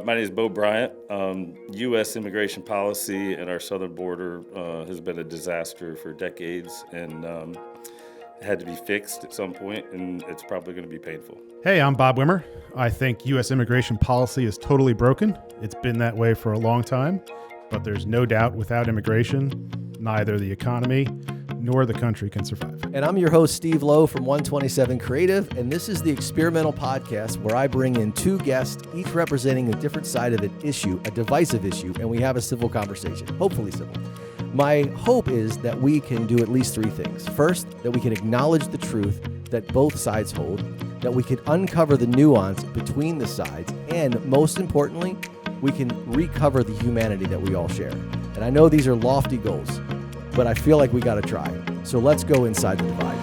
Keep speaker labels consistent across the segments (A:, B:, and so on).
A: My name is Beau Bryant. U.S. immigration policy at our southern border has been a disaster for decades and had to be fixed at some point, and it's probably going to be painful.
B: Hey, I'm Bob Wimmer. I think U.S. immigration policy is totally broken. It's been that way for a long time, but there's no doubt without immigration, neither the economy nor the country can survive.
C: And I'm your host, Steve Lowe from 127 Creative, and this is the experimental podcast where I bring in two guests, each representing a different side of an issue, a divisive issue, and we have a civil conversation, hopefully civil. My hope is that we can do at least three things. First, that we can acknowledge the truth that both sides hold, that we can uncover the nuance between the sides, and most importantly, we can recover the humanity that we all share. And I know these are lofty goals, but I feel like we got to try. So let's go inside the divide.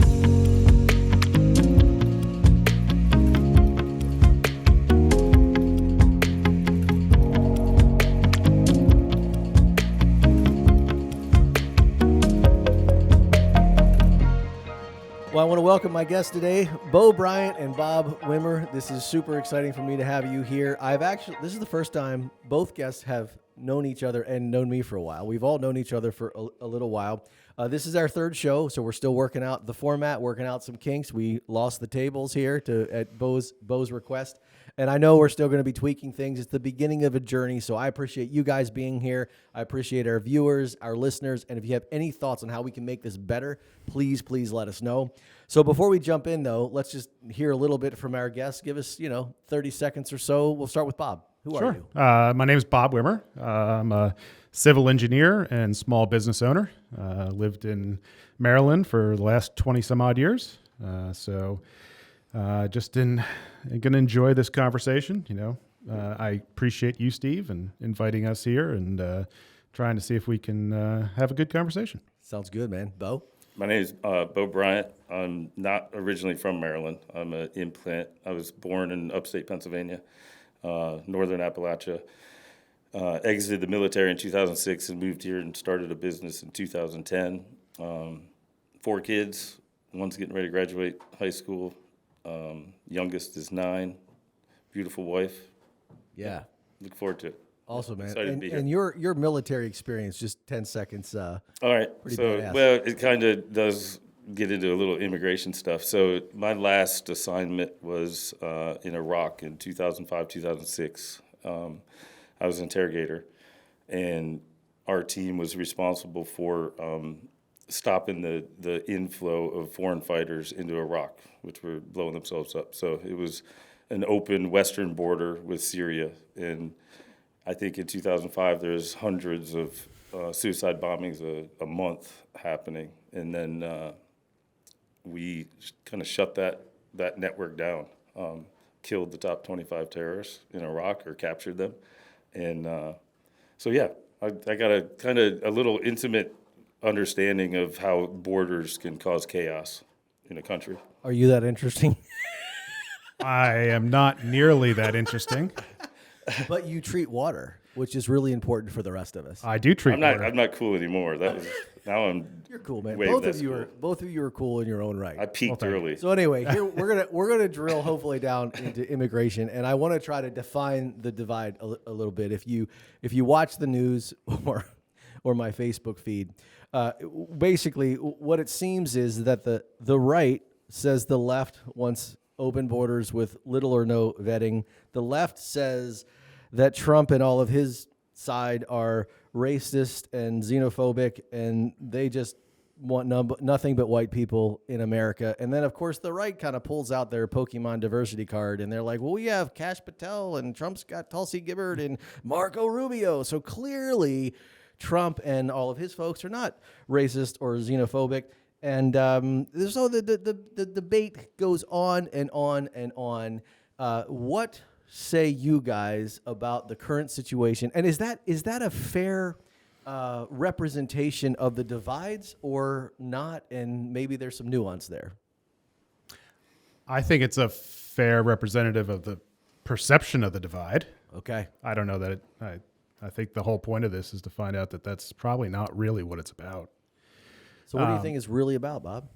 C: Well, I want to welcome my guests today, Beau Bryant and Bob Wimmer. This is super exciting for me to have you here. This is the first time both guests have known each other and known me for a while. We've all known each other for a little while. This is our third show, so we're still working out the format, working out some kinks. We lost the tables here at Beau's request, and I know we're still going to be tweaking things. It's the beginning of a journey, so I appreciate you guys being here. I appreciate our viewers, our listeners, and if you have any thoughts on how we can make this better, please let us know. So before we jump in, though, let's just hear a little bit from our guests. Give us, 30 seconds or so. We'll start with Bob. Who are you?
B: My name is Bob Wimmer. I'm a civil engineer and small business owner. Lived in Maryland for the last 20 some odd years. Just going to enjoy this conversation. I appreciate you, Steve, and inviting us here and trying to see if we can have a good conversation.
C: Sounds good, man. Beau?
A: My name is Beau Bryant. I'm not originally from Maryland. I'm an implant. I was born in upstate Pennsylvania, northern Appalachia. Exited the military in 2006 and moved here and started a business in 2010. 4 kids. One's getting ready to graduate high school. Youngest is 9. Beautiful wife.
C: Yeah.
A: Look forward to it.
C: Awesome, man.
A: Excited to be here.
C: And your military experience, just 10 seconds.
A: All right. So,
C: badass.
A: well, it kind of does get into a little immigration stuff. So my last assignment was in Iraq in 2005, 2006. I was an interrogator, and our team was responsible for stopping the inflow of foreign fighters into Iraq, which were blowing themselves up. So it was an open western border with Syria, and I think in 2005 there's hundreds of suicide bombings a month happening, and then we kind of shut that network down, killed the top 25 terrorists in Iraq or captured them, and I got a kind of a little intimate understanding of how borders can cause chaos in a country.
C: Are you that interesting?
B: I am not nearly that interesting.
C: But you treat water, which is really important for the rest of us.
B: I do treat water.
A: I'm not cool anymore. Now I'm.
C: You're cool, man.
A: way
C: Both
A: less
C: of you
A: cool.
C: are cool in your own right.
A: I peaked early.
C: So anyway, here we're gonna drill hopefully down into immigration, and I want to try to define the divide a little bit. If you watch the news or my Facebook feed, basically what it seems is that the right says the left wants open borders with little or no vetting. The left says that Trump and all of his side are racist and xenophobic, and they just want nothing but white people in America. And then, of course, the right kind of pulls out their Pokemon diversity card, and they're like, well, we have Kash Patel, and Trump's got Tulsi Gabbard and Marco Rubio. So clearly, Trump and all of his folks are not racist or xenophobic. And so the debate goes on and on and on. What say you guys about the current situation? And is that a fair representation of the divides or not? And maybe there's some nuance there.
B: I think it's a fair representative of the perception of the divide.
C: Okay.
B: I don't know that I think the whole point of this is to find out that that's probably not really what it's about.
C: So what do you think it's really about, Bob?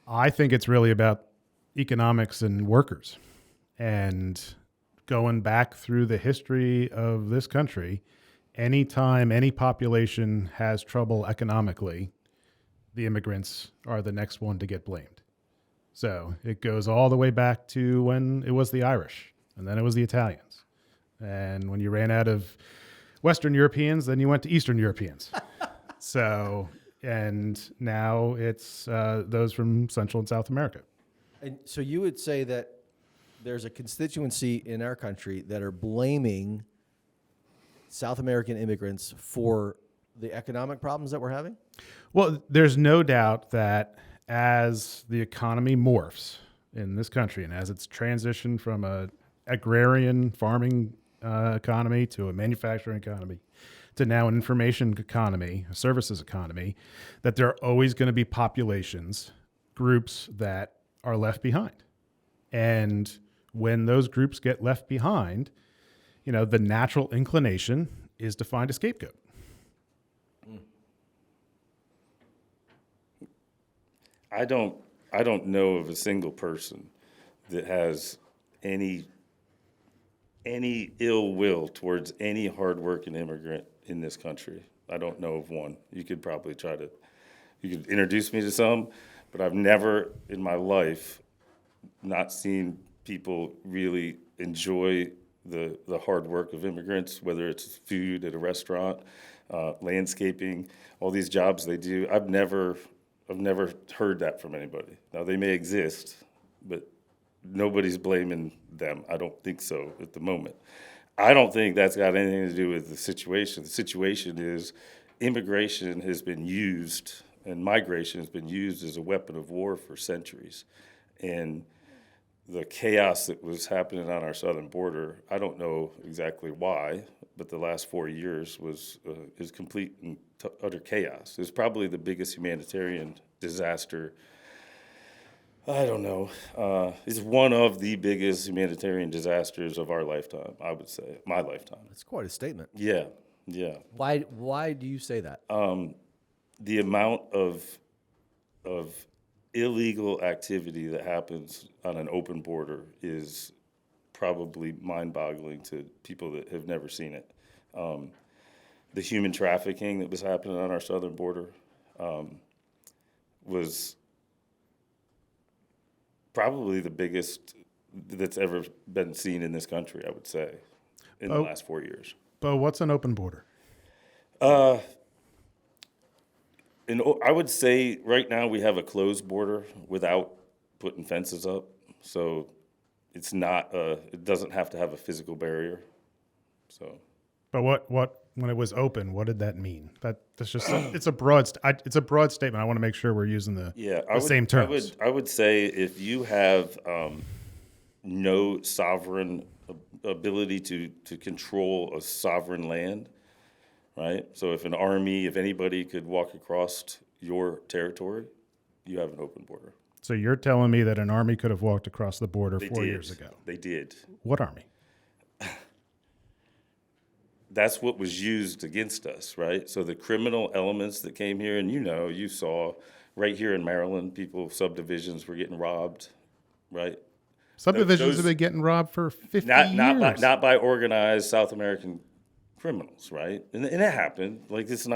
B: I think it's really about economics and workers. And going back through the history of this country, anytime any population has trouble economically, the immigrants are the next one to get blamed. So it goes all the way back to when it was the Irish, and then it was the Italians. And when you ran out of Western Europeans, then you went to Eastern Europeans. So, and now it's those from Central and South America.
C: And so you would say that there's a constituency in our country that are blaming South American immigrants for the economic problems that we're having?
B: Well, there's no doubt that as the economy morphs in this country and as it's transitioned from a agrarian farming economy to a manufacturing economy to now an information economy, a services economy, that there are always going to be populations, groups that are left behind. And when those groups get left behind, you know, the natural inclination is to find a scapegoat.
A: I don't know of a single person that has any ill will towards any hardworking immigrant in this country. I don't know of one. You could probably you could introduce me to some, but I've never in my life not seen people really enjoy the hard work of immigrants, whether it's food at a restaurant, landscaping, all these jobs they do. I've never heard that from anybody. Now, they may exist, but nobody's blaming them. I don't think so at the moment. I don't think that's got anything to do with the situation. The situation is immigration has been used and migration has been used as a weapon of war for centuries. And the chaos that was happening on our southern border, I don't know exactly why, but the last 4 years is complete and utter chaos. It's probably the biggest humanitarian disaster. I don't know. It's one of the biggest humanitarian disasters of our lifetime, I would say, my lifetime.
C: That's quite a statement.
A: Yeah.
C: Why do you say that?
A: The amount of illegal activity that happens on an open border is probably mind-boggling to people that have never seen it. The human trafficking that was happening on our southern border was probably the biggest that's ever been seen in this country, I would say, in the last 4 years.
B: But what's an open border?
A: And I would say right now we have a closed border without putting fences up. So it's not, it doesn't have to have a physical barrier. So.
B: But what when it was open, what did that mean? That's just it's a broad statement. I want to make sure we're using the same terms.
A: I would say if you have no sovereign ability to control a sovereign land, right? So if anybody could walk across your territory, you have an open border.
B: So you're telling me that an army could have walked across the border 4 years ago?
A: They did.
B: What army?
A: That's what was used against us, right? So the criminal elements that came here, and you saw right here in Maryland, subdivisions were getting robbed, right?
B: Subdivisions have been getting robbed for 50 years.
A: Not by organized South American criminals, right? And it happened. Like this is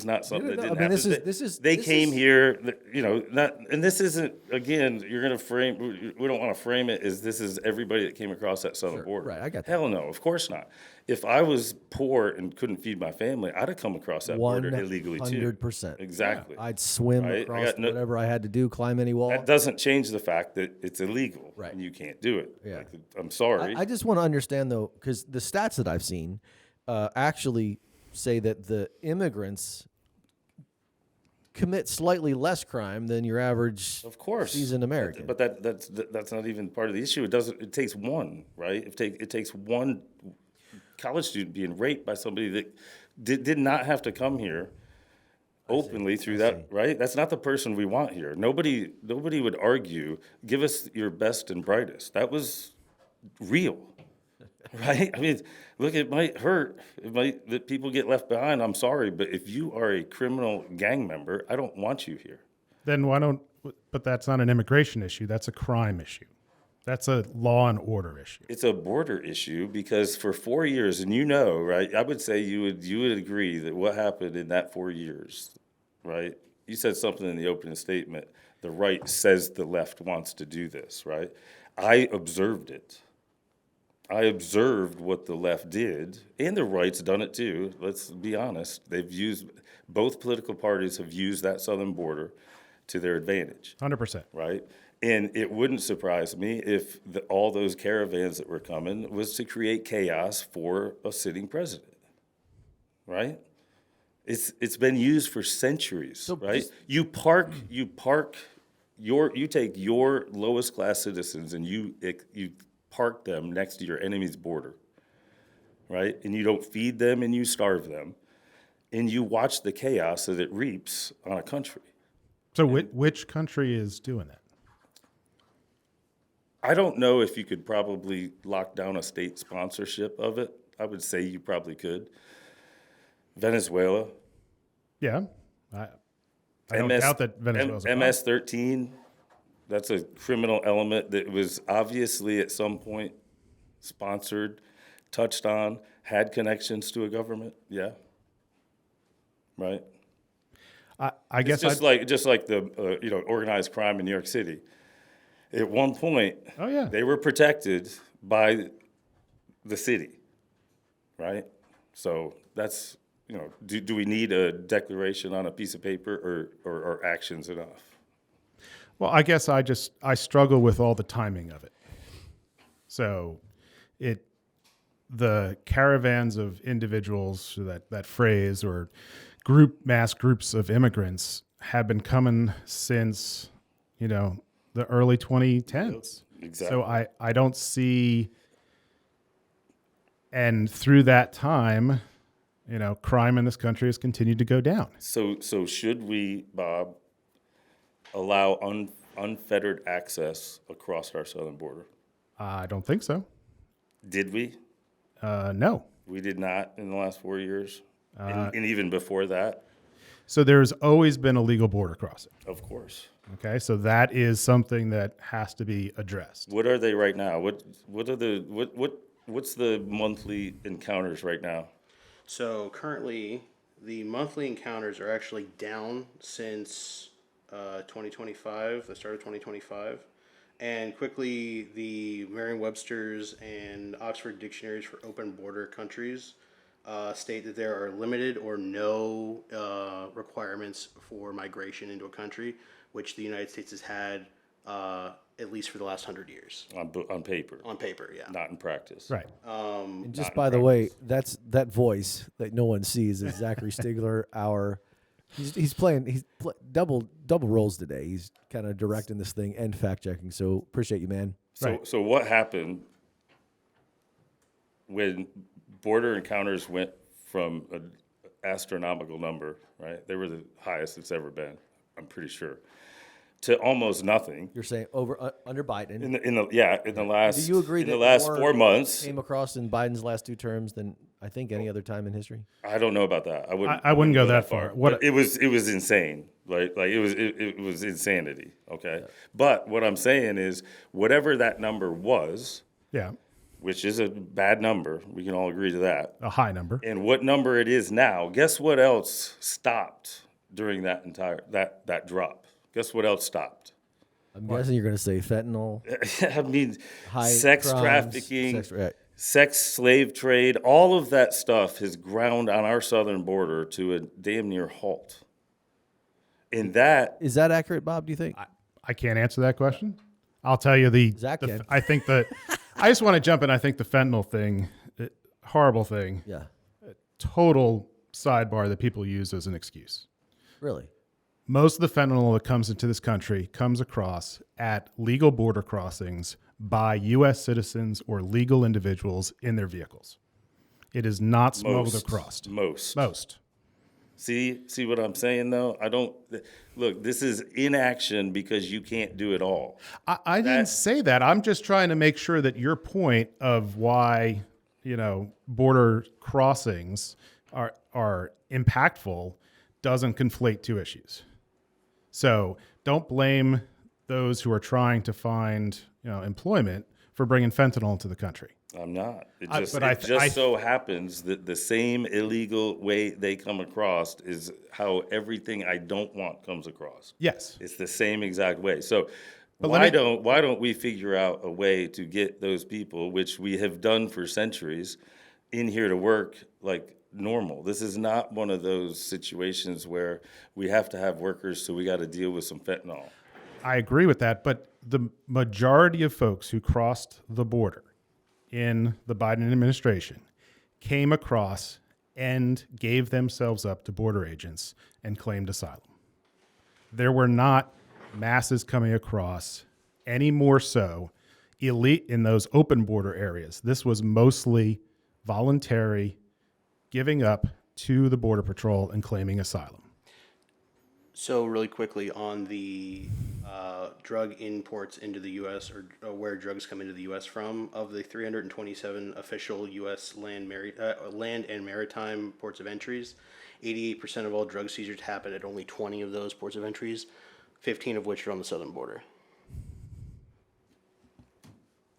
A: not something that didn't happen. They came here, and this isn't, again, you're going to frame, we don't want to frame it as this is everybody that came across that southern border.
C: Right, I got that.
A: Hell no, of course not. If I was poor and couldn't feed my family, I'd have come across that border illegally too.
C: 100%.
A: Exactly.
C: I'd swim across whatever I had to do, climb any wall.
A: That doesn't change the fact that it's illegal.
C: Right.
A: And you can't do it.
C: Yeah.
A: I'm sorry.
C: I just want to understand, though, because the stats that I've seen actually say that the immigrants commit slightly less crime than your average seasoned American.
A: But that's not even part of the issue. It takes one, right? It takes one college student being raped by somebody that did not have to come here openly through that, right? That's not the person we want here. Nobody would argue, give us your best and brightest. That was real. Right? I mean, look, it might hurt. It might that people get left behind. I'm sorry, but if you are a criminal gang member, I don't want you here.
B: Then but that's not an immigration issue. That's a crime issue. That's a law and order issue.
A: It's a border issue because for 4 years, and right? I would say you would agree that what happened in that 4 years, right? You said something in the opening statement. The right says the left wants to do this, right? I observed it. I observed what the left did, and the right's done it too. Let's be honest. Both political parties have used that southern border to their advantage.
B: 100%.
A: Right? And it wouldn't surprise me if all those caravans that were coming was to create chaos for a sitting president. Right? It's been used for centuries, right? You take your lowest class citizens and you park them next to your enemy's border, right? And you don't feed them and you starve them, and you watch the chaos that it reaps on a country.
B: So which country is doing that?
A: I don't know if you could probably lock down a state sponsorship of it. I would say you probably could. Venezuela.
B: Yeah. I don't doubt that Venezuela's a problem.
A: MS-13, that's a criminal element that was obviously at some point sponsored, touched on, had connections to a government. Yeah. Right?
B: I guess
A: just like the organized crime in New York City. At one point, they were protected by the city, right? So that's, do we need a declaration on a piece of paper or are actions enough?
B: Well, I guess I struggle with all the timing of it. So the caravans of individuals, that phrase, or mass groups of immigrants have been coming since, the early 2010s.
A: Exactly.
B: So I don't see, and through that time, crime in this country has continued to go down.
A: So should we, Bob, allow unfettered access across our southern border?
B: I don't think so.
A: Did we?
B: No.
A: We did not in the last 4 years, and even before that.
B: So there's always been a legal border crossing.
A: Of course.
B: Okay, so that is something that has to be addressed.
A: What are they right now? What's the monthly encounters right now?
D: So currently, the monthly encounters are actually down since 2025, the start of 2025. And quickly, the Merriam-Webster's and Oxford dictionaries for open border countries state that there are limited or no requirements for migration into a country, which the United States has had at least for the last 100 years.
A: On paper.
D: On paper, yeah.
A: Not in practice.
B: Right.
C: And just by the way, that voice that no one sees is Zachary Stigler. He's playing double roles today. He's kind of directing this thing and fact checking. So appreciate you, man.
A: So what happened when border encounters went from an astronomical number, right? They were the highest it's ever been, I'm pretty sure, to almost nothing.
C: You're saying under Biden.
A: In the last.
C: Do you agree
A: in
C: that
A: the last
C: more
A: 4 months
C: came across in Biden's last 2 terms than I think any other time in history?
A: I don't know about that. I
B: wouldn't go that far.
A: But it was insane. Like it was insanity. Okay. Yeah. But what I'm saying is whatever that number was.
B: Yeah.
A: Which is a bad number. We can all agree to that.
B: A high number.
A: And what number it is now. Guess what else stopped during that entire that drop? Guess what else stopped?
C: I'm guessing you're going to say fentanyl.
A: I mean,
C: sex
A: trafficking, sex slave trade, all of that stuff has ground on our southern border to a damn near halt. And that
C: is that accurate, Bob? Do you think?
B: I can't answer that question. I'll tell you
C: Zach can.
B: I think that I just want to jump in. I think the fentanyl thing, horrible thing.
C: Yeah.
B: Total sidebar that people use as an excuse.
C: Really?
B: Most of the fentanyl that comes into this country comes across at legal border crossings by U.S. citizens or legal individuals in their vehicles. It is not smuggled across. Most.
A: See what I'm saying, though? Look, this is inaction because you can't do it all.
B: I didn't say that. I'm just trying to make sure that your point of why, border crossings are impactful doesn't conflate two issues. So don't blame those who are trying to find employment for bringing fentanyl into the country.
A: I'm not. It
B: I-
A: just,
B: but
A: it just so happens that the same illegal way they come across is how everything I don't want comes across.
B: Yes.
A: It's the same exact way. So
B: But
A: why don't we figure out a way to get those people, which we have done for centuries, in here to work like normal? This is not one of those situations where we have to have workers, so we got to deal with some fentanyl.
B: I agree with that, but the majority of folks who crossed the border in the Biden administration came across and gave themselves up to border agents and claimed asylum. There were not masses coming across, any more so elite in those open border areas. This was mostly voluntary giving up to the Border Patrol and claiming asylum.
D: So really quickly on the drug imports into the U.S. or where drugs come into the U.S. from, of the 327 official U.S. land and maritime ports of entries, 88% of all drug seizures happen at only 20 of those ports of entries, 15 of which are on the southern border.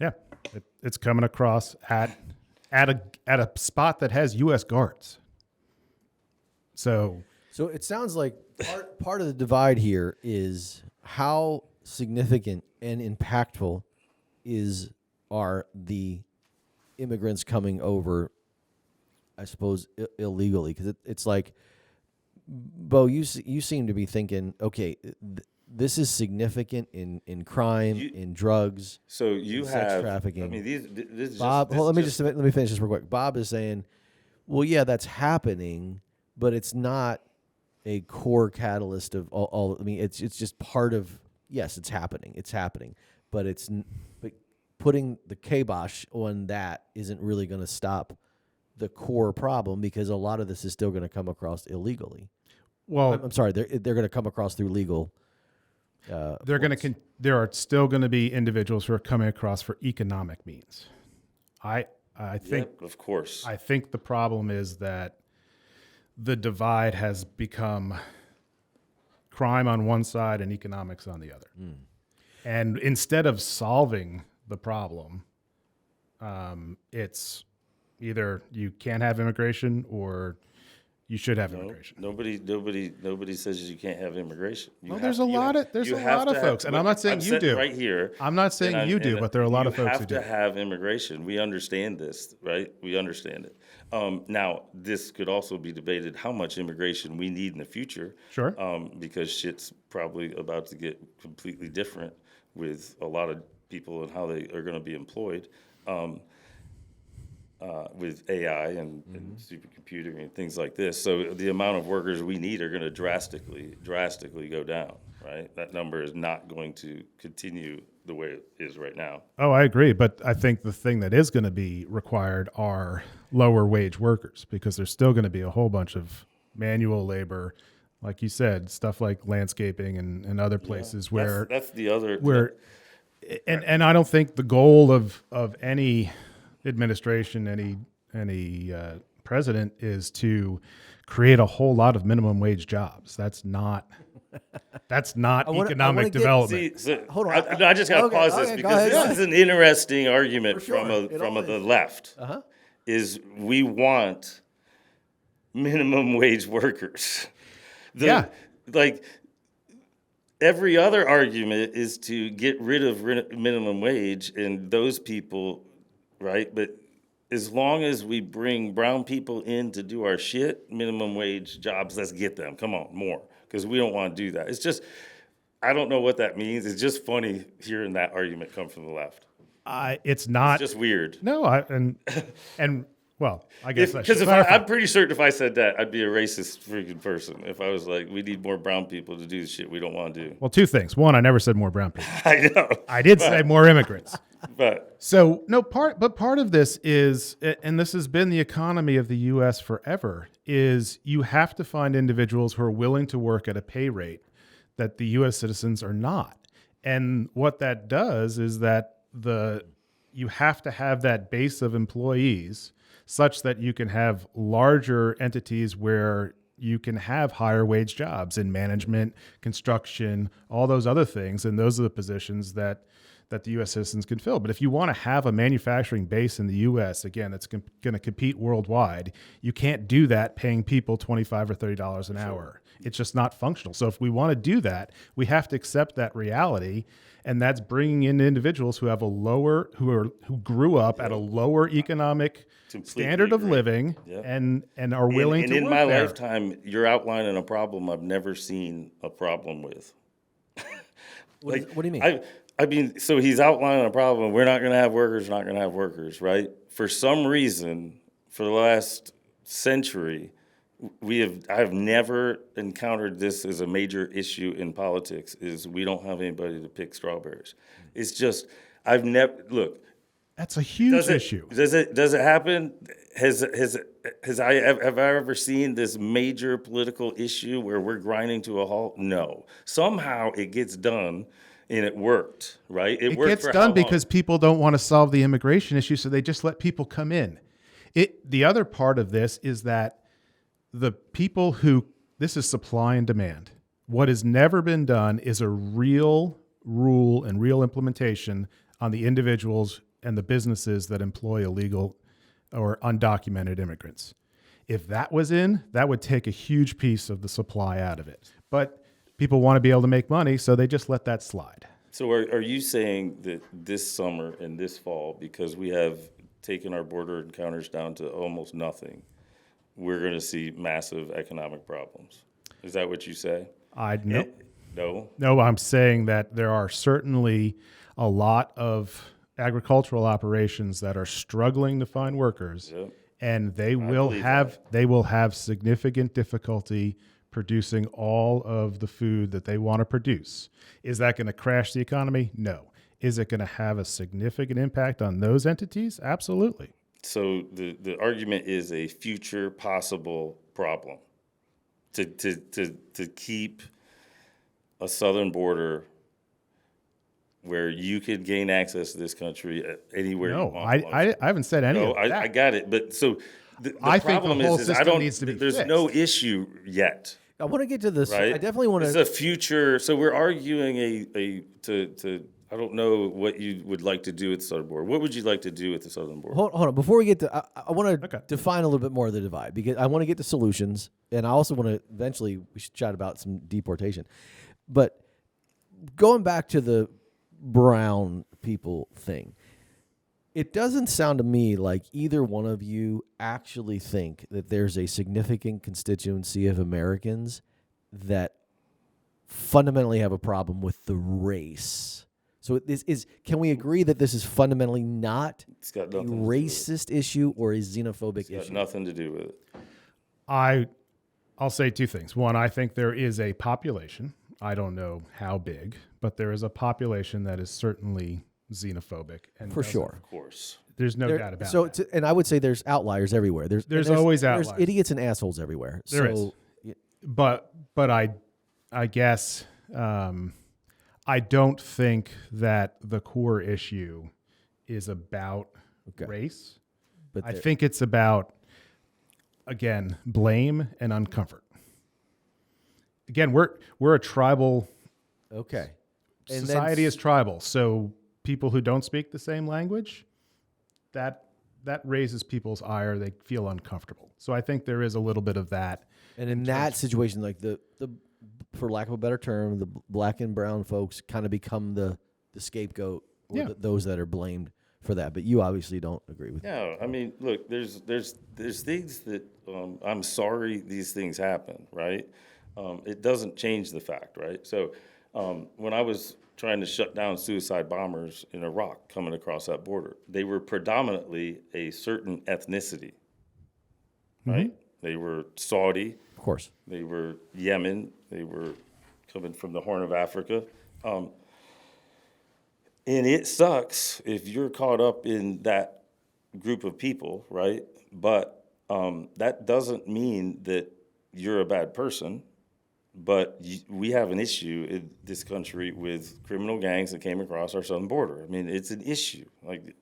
B: Yeah, it's coming across at a spot that has U.S. guards. So
C: it sounds like part of the divide here is how significant and impactful are the immigrants coming over, I suppose, illegally. Because it's like, Beau, you seem to be thinking, okay, this is significant in crime, in drugs,
A: So you
C: sex
A: have
C: trafficking.
A: I mean, this is
C: Bob,
A: just,
C: let me finish this real quick. Bob is saying, well, yeah, that's happening, but it's not a core catalyst of all. I mean, it's just part of. Yes, it's happening, but but putting the kibosh on that isn't really going to stop the core problem, because a lot of this is still going to come across illegally.
B: well,
C: I'm sorry, they're going to come across through legal.
B: there are still going to be individuals who are coming across for economic means. I think
A: Yep, of course.
B: I think the problem is that the divide has become crime on one side and economics on the other. And instead of solving the problem, it's either you can't have immigration or you should have immigration.
A: Nobody says you can't have immigration.
B: Well, there's a lot of folks, and I'm not saying you do.
A: Right here.
B: I'm not saying you do, but there are a lot of folks who do.
A: You have to have immigration. We understand this, right? We understand it. Now, this could also be debated how much immigration we need in the future.
B: Sure.
A: Because shit's probably about to get completely different with a lot of people and how they are going to be employed. With AI and supercomputing and things like this. So the amount of workers we need are going to drastically go down, right? That number is not going to continue the way it is right now.
B: Oh, I agree. But I think the thing that is going to be required are lower wage workers, because there's still going to be a whole bunch of manual labor, like you said, stuff like landscaping and other places where
A: That's the other...
B: and I don't think the goal of any administration, any president, is to create a whole lot of minimum wage jobs. That's not economic development.
C: Hold on.
A: I just got to pause this
C: go
A: because
C: ahead.
A: this is an interesting argument
C: sure.
A: from the left. Is we want minimum wage workers. Like every other argument is to get rid of minimum wage and those people, right? But as long as we bring brown people in to do our shit, minimum wage jobs, let's get them. Come on, more. Because we don't want to do that. It's just, I don't know what that means. It's just funny hearing that argument come from the left.
B: It's not.
A: It's just weird.
B: No, and well, I guess
A: Because I'm pretty certain if I said that, I'd be a racist freaking person. If I was like, we need more brown people to do the shit we don't want to do.
B: Well, two things. One, I never said more brown people.
A: I know.
B: I did say more immigrants.
A: But
B: So part of this is, and this has been the economy of the U.S. forever, is you have to find individuals who are willing to work at a pay rate that the U.S. citizens are not. And what that does is that you have to have that base of employees such that you can have larger entities where you can have higher wage jobs in management, construction, all those other things. And those are the positions that the U.S. citizens can fill. But if you want to have a manufacturing base in the U.S., again, that's going to compete worldwide, you can't do that paying people $25 or $30 an hour. It's just not functional. So if we want to do that, we have to accept that reality, and that's bringing in individuals who have who grew up at a lower economic standard of living and are willing to
A: in
B: work
A: my
B: there.
A: lifetime, you're outlining a problem I've never seen a problem with.
C: What do you mean?
A: I mean, so he's outlining a problem. We're not going to have workers, right? For some reason, for the last century, I have never encountered this as a major issue in politics, is we don't have anybody to pick strawberries. It's just, look.
B: That's a huge issue.
A: Does it happen? Have I ever seen this major political issue where we're grinding to a halt? No. Somehow it gets done. And it worked, right?
B: It gets done because people don't want to solve the immigration issue, so they just let people come in. The other part of this is that this is supply and demand. What has never been done is a real rule and real implementation on the individuals and the businesses that employ illegal or undocumented immigrants. If that was in, that would take a huge piece of the supply out of it. But people want to be able to make money, so they just let that slide.
A: So are you saying that this summer and this fall, because we have taken our border encounters down to almost nothing, we're going to see massive economic problems? Is that what you say? No?
B: No, I'm saying that there are certainly a lot of agricultural operations that are struggling to find workers, and they will have significant difficulty producing all of the food that they want to produce. Is that going to crash the economy? No. Is it going to have a significant impact on those entities? Absolutely.
A: So the argument is a future possible problem to keep a southern border where you could gain access to this country anywhere you want.
B: I haven't said any of that.
A: I got it. But so the
B: think
A: problem
B: the whole
A: is
B: system needs to be
A: there's
B: fixed.
A: no issue yet.
C: I want to get to this.
A: Right?
C: I definitely want
A: It's
C: to.
A: a future. So we're arguing I don't know what you would like to do with the southern border. What would you like to do with the southern border?
C: Hold on. Before we get to, I want to define a little bit more of the divide, because I want to get to solutions, and I also want to eventually we should chat about some deportation. But going back to the brown people thing, it doesn't sound to me like either one of you actually think that there's a significant constituency of Americans that fundamentally have a problem with the race. So this is, can we agree that this is fundamentally not a racist issue or a xenophobic issue?
A: It's got nothing to do with it.
B: I'll say two things. One, I think there is a population, I don't know how big, but there is a population that is certainly xenophobic. And
C: for sure.
A: Of course.
B: There's no doubt about that.
C: And I would say there's outliers everywhere. There's
B: always outliers.
C: There's idiots and assholes everywhere.
B: There is. But I guess I don't think that the core issue is about race. But I think it's about, again, blame and uncomfort. Again, we're a tribal.
C: Okay.
B: Society is tribal, so people who don't speak the same language, that raises people's ire. They feel uncomfortable. So I think there is a little bit of that.
C: And in that situation, like the for lack of a better term, the black and brown folks kind of become the scapegoat or those that are blamed for that. But you obviously don't agree with that.
A: No, I mean, look, there's things that I'm sorry these things happen, right? It doesn't change the fact, right? So when I was trying to shut down suicide bombers in Iraq coming across that border, they were predominantly a certain ethnicity, right? Mm-hmm. They were Saudi.
C: Of course.
A: They were Yemen. They were coming from the Horn of Africa. And it sucks if you're caught up in that group of people, right? But that doesn't mean that you're a bad person. But we have an issue in this country with criminal gangs that came across our southern border. I mean, it's an issue. Like,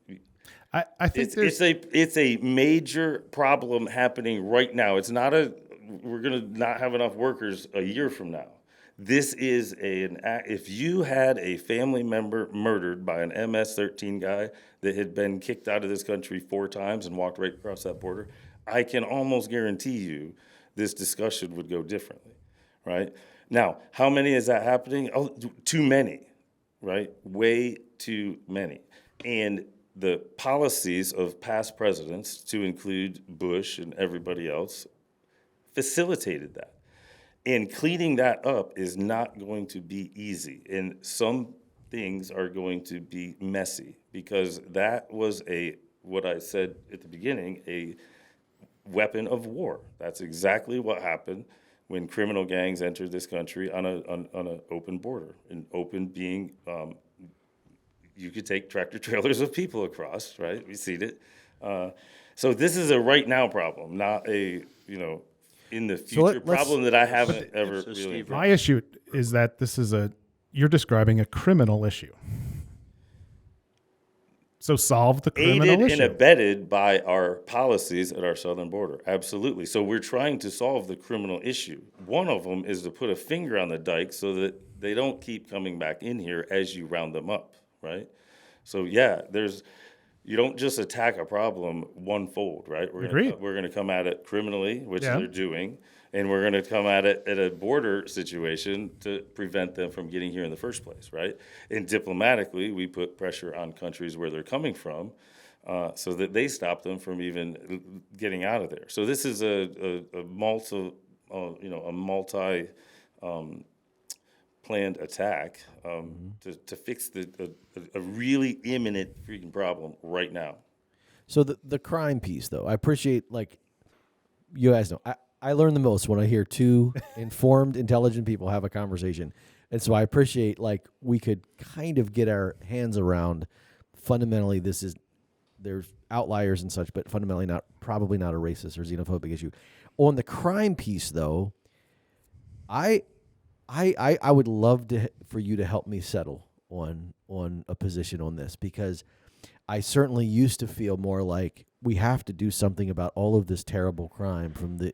A: I think it's a major problem happening right now. It's not we're gonna not have enough workers a year from now. This is if you had a family member murdered by an MS-13 guy that had been kicked out of this country 4 times and walked right across that border, I can almost guarantee you this discussion would go differently, right? Now, how many is that happening? Oh, too many, right? Way too many. And the policies of past presidents, to include Bush and everybody else, facilitated that. And cleaning that up is not going to be easy. And some things are going to be messy, because that was what I said at the beginning, a weapon of war. That's exactly what happened when criminal gangs entered this country on an open border. And open being, you could take tractor trailers of people across, right? We've seen it. So this is a right now problem, not a, in the future problem that I haven't ever really.
B: My issue is that you're describing a criminal issue. So solve the criminal
A: Aided
B: issue.
A: and abetted by our policies at our southern border. Absolutely. So we're trying to solve the criminal issue. One of them is to put a finger on the dike so that they don't keep coming back in here as you round them up, right? So yeah, you don't just attack a problem one-fold, right? We're going to come at it criminally, which they're doing, and we're going to come at it at a border situation to prevent them from getting here in the first place, right? And diplomatically, we put pressure on countries where they're coming from so that they stop them from even getting out of there. So this is a multi planned attack to fix a really imminent freaking problem right now.
C: So the crime piece, though, I appreciate, like, you guys know, I learn the most when I hear two informed, intelligent people have a conversation. And so I appreciate, like, we could kind of get our hands around, fundamentally, there's outliers and such, but fundamentally probably not a racist or xenophobic issue. On the crime piece, though, I would love for you to help me settle on a position on this, because I certainly used to feel more like we have to do something about all of this terrible crime from the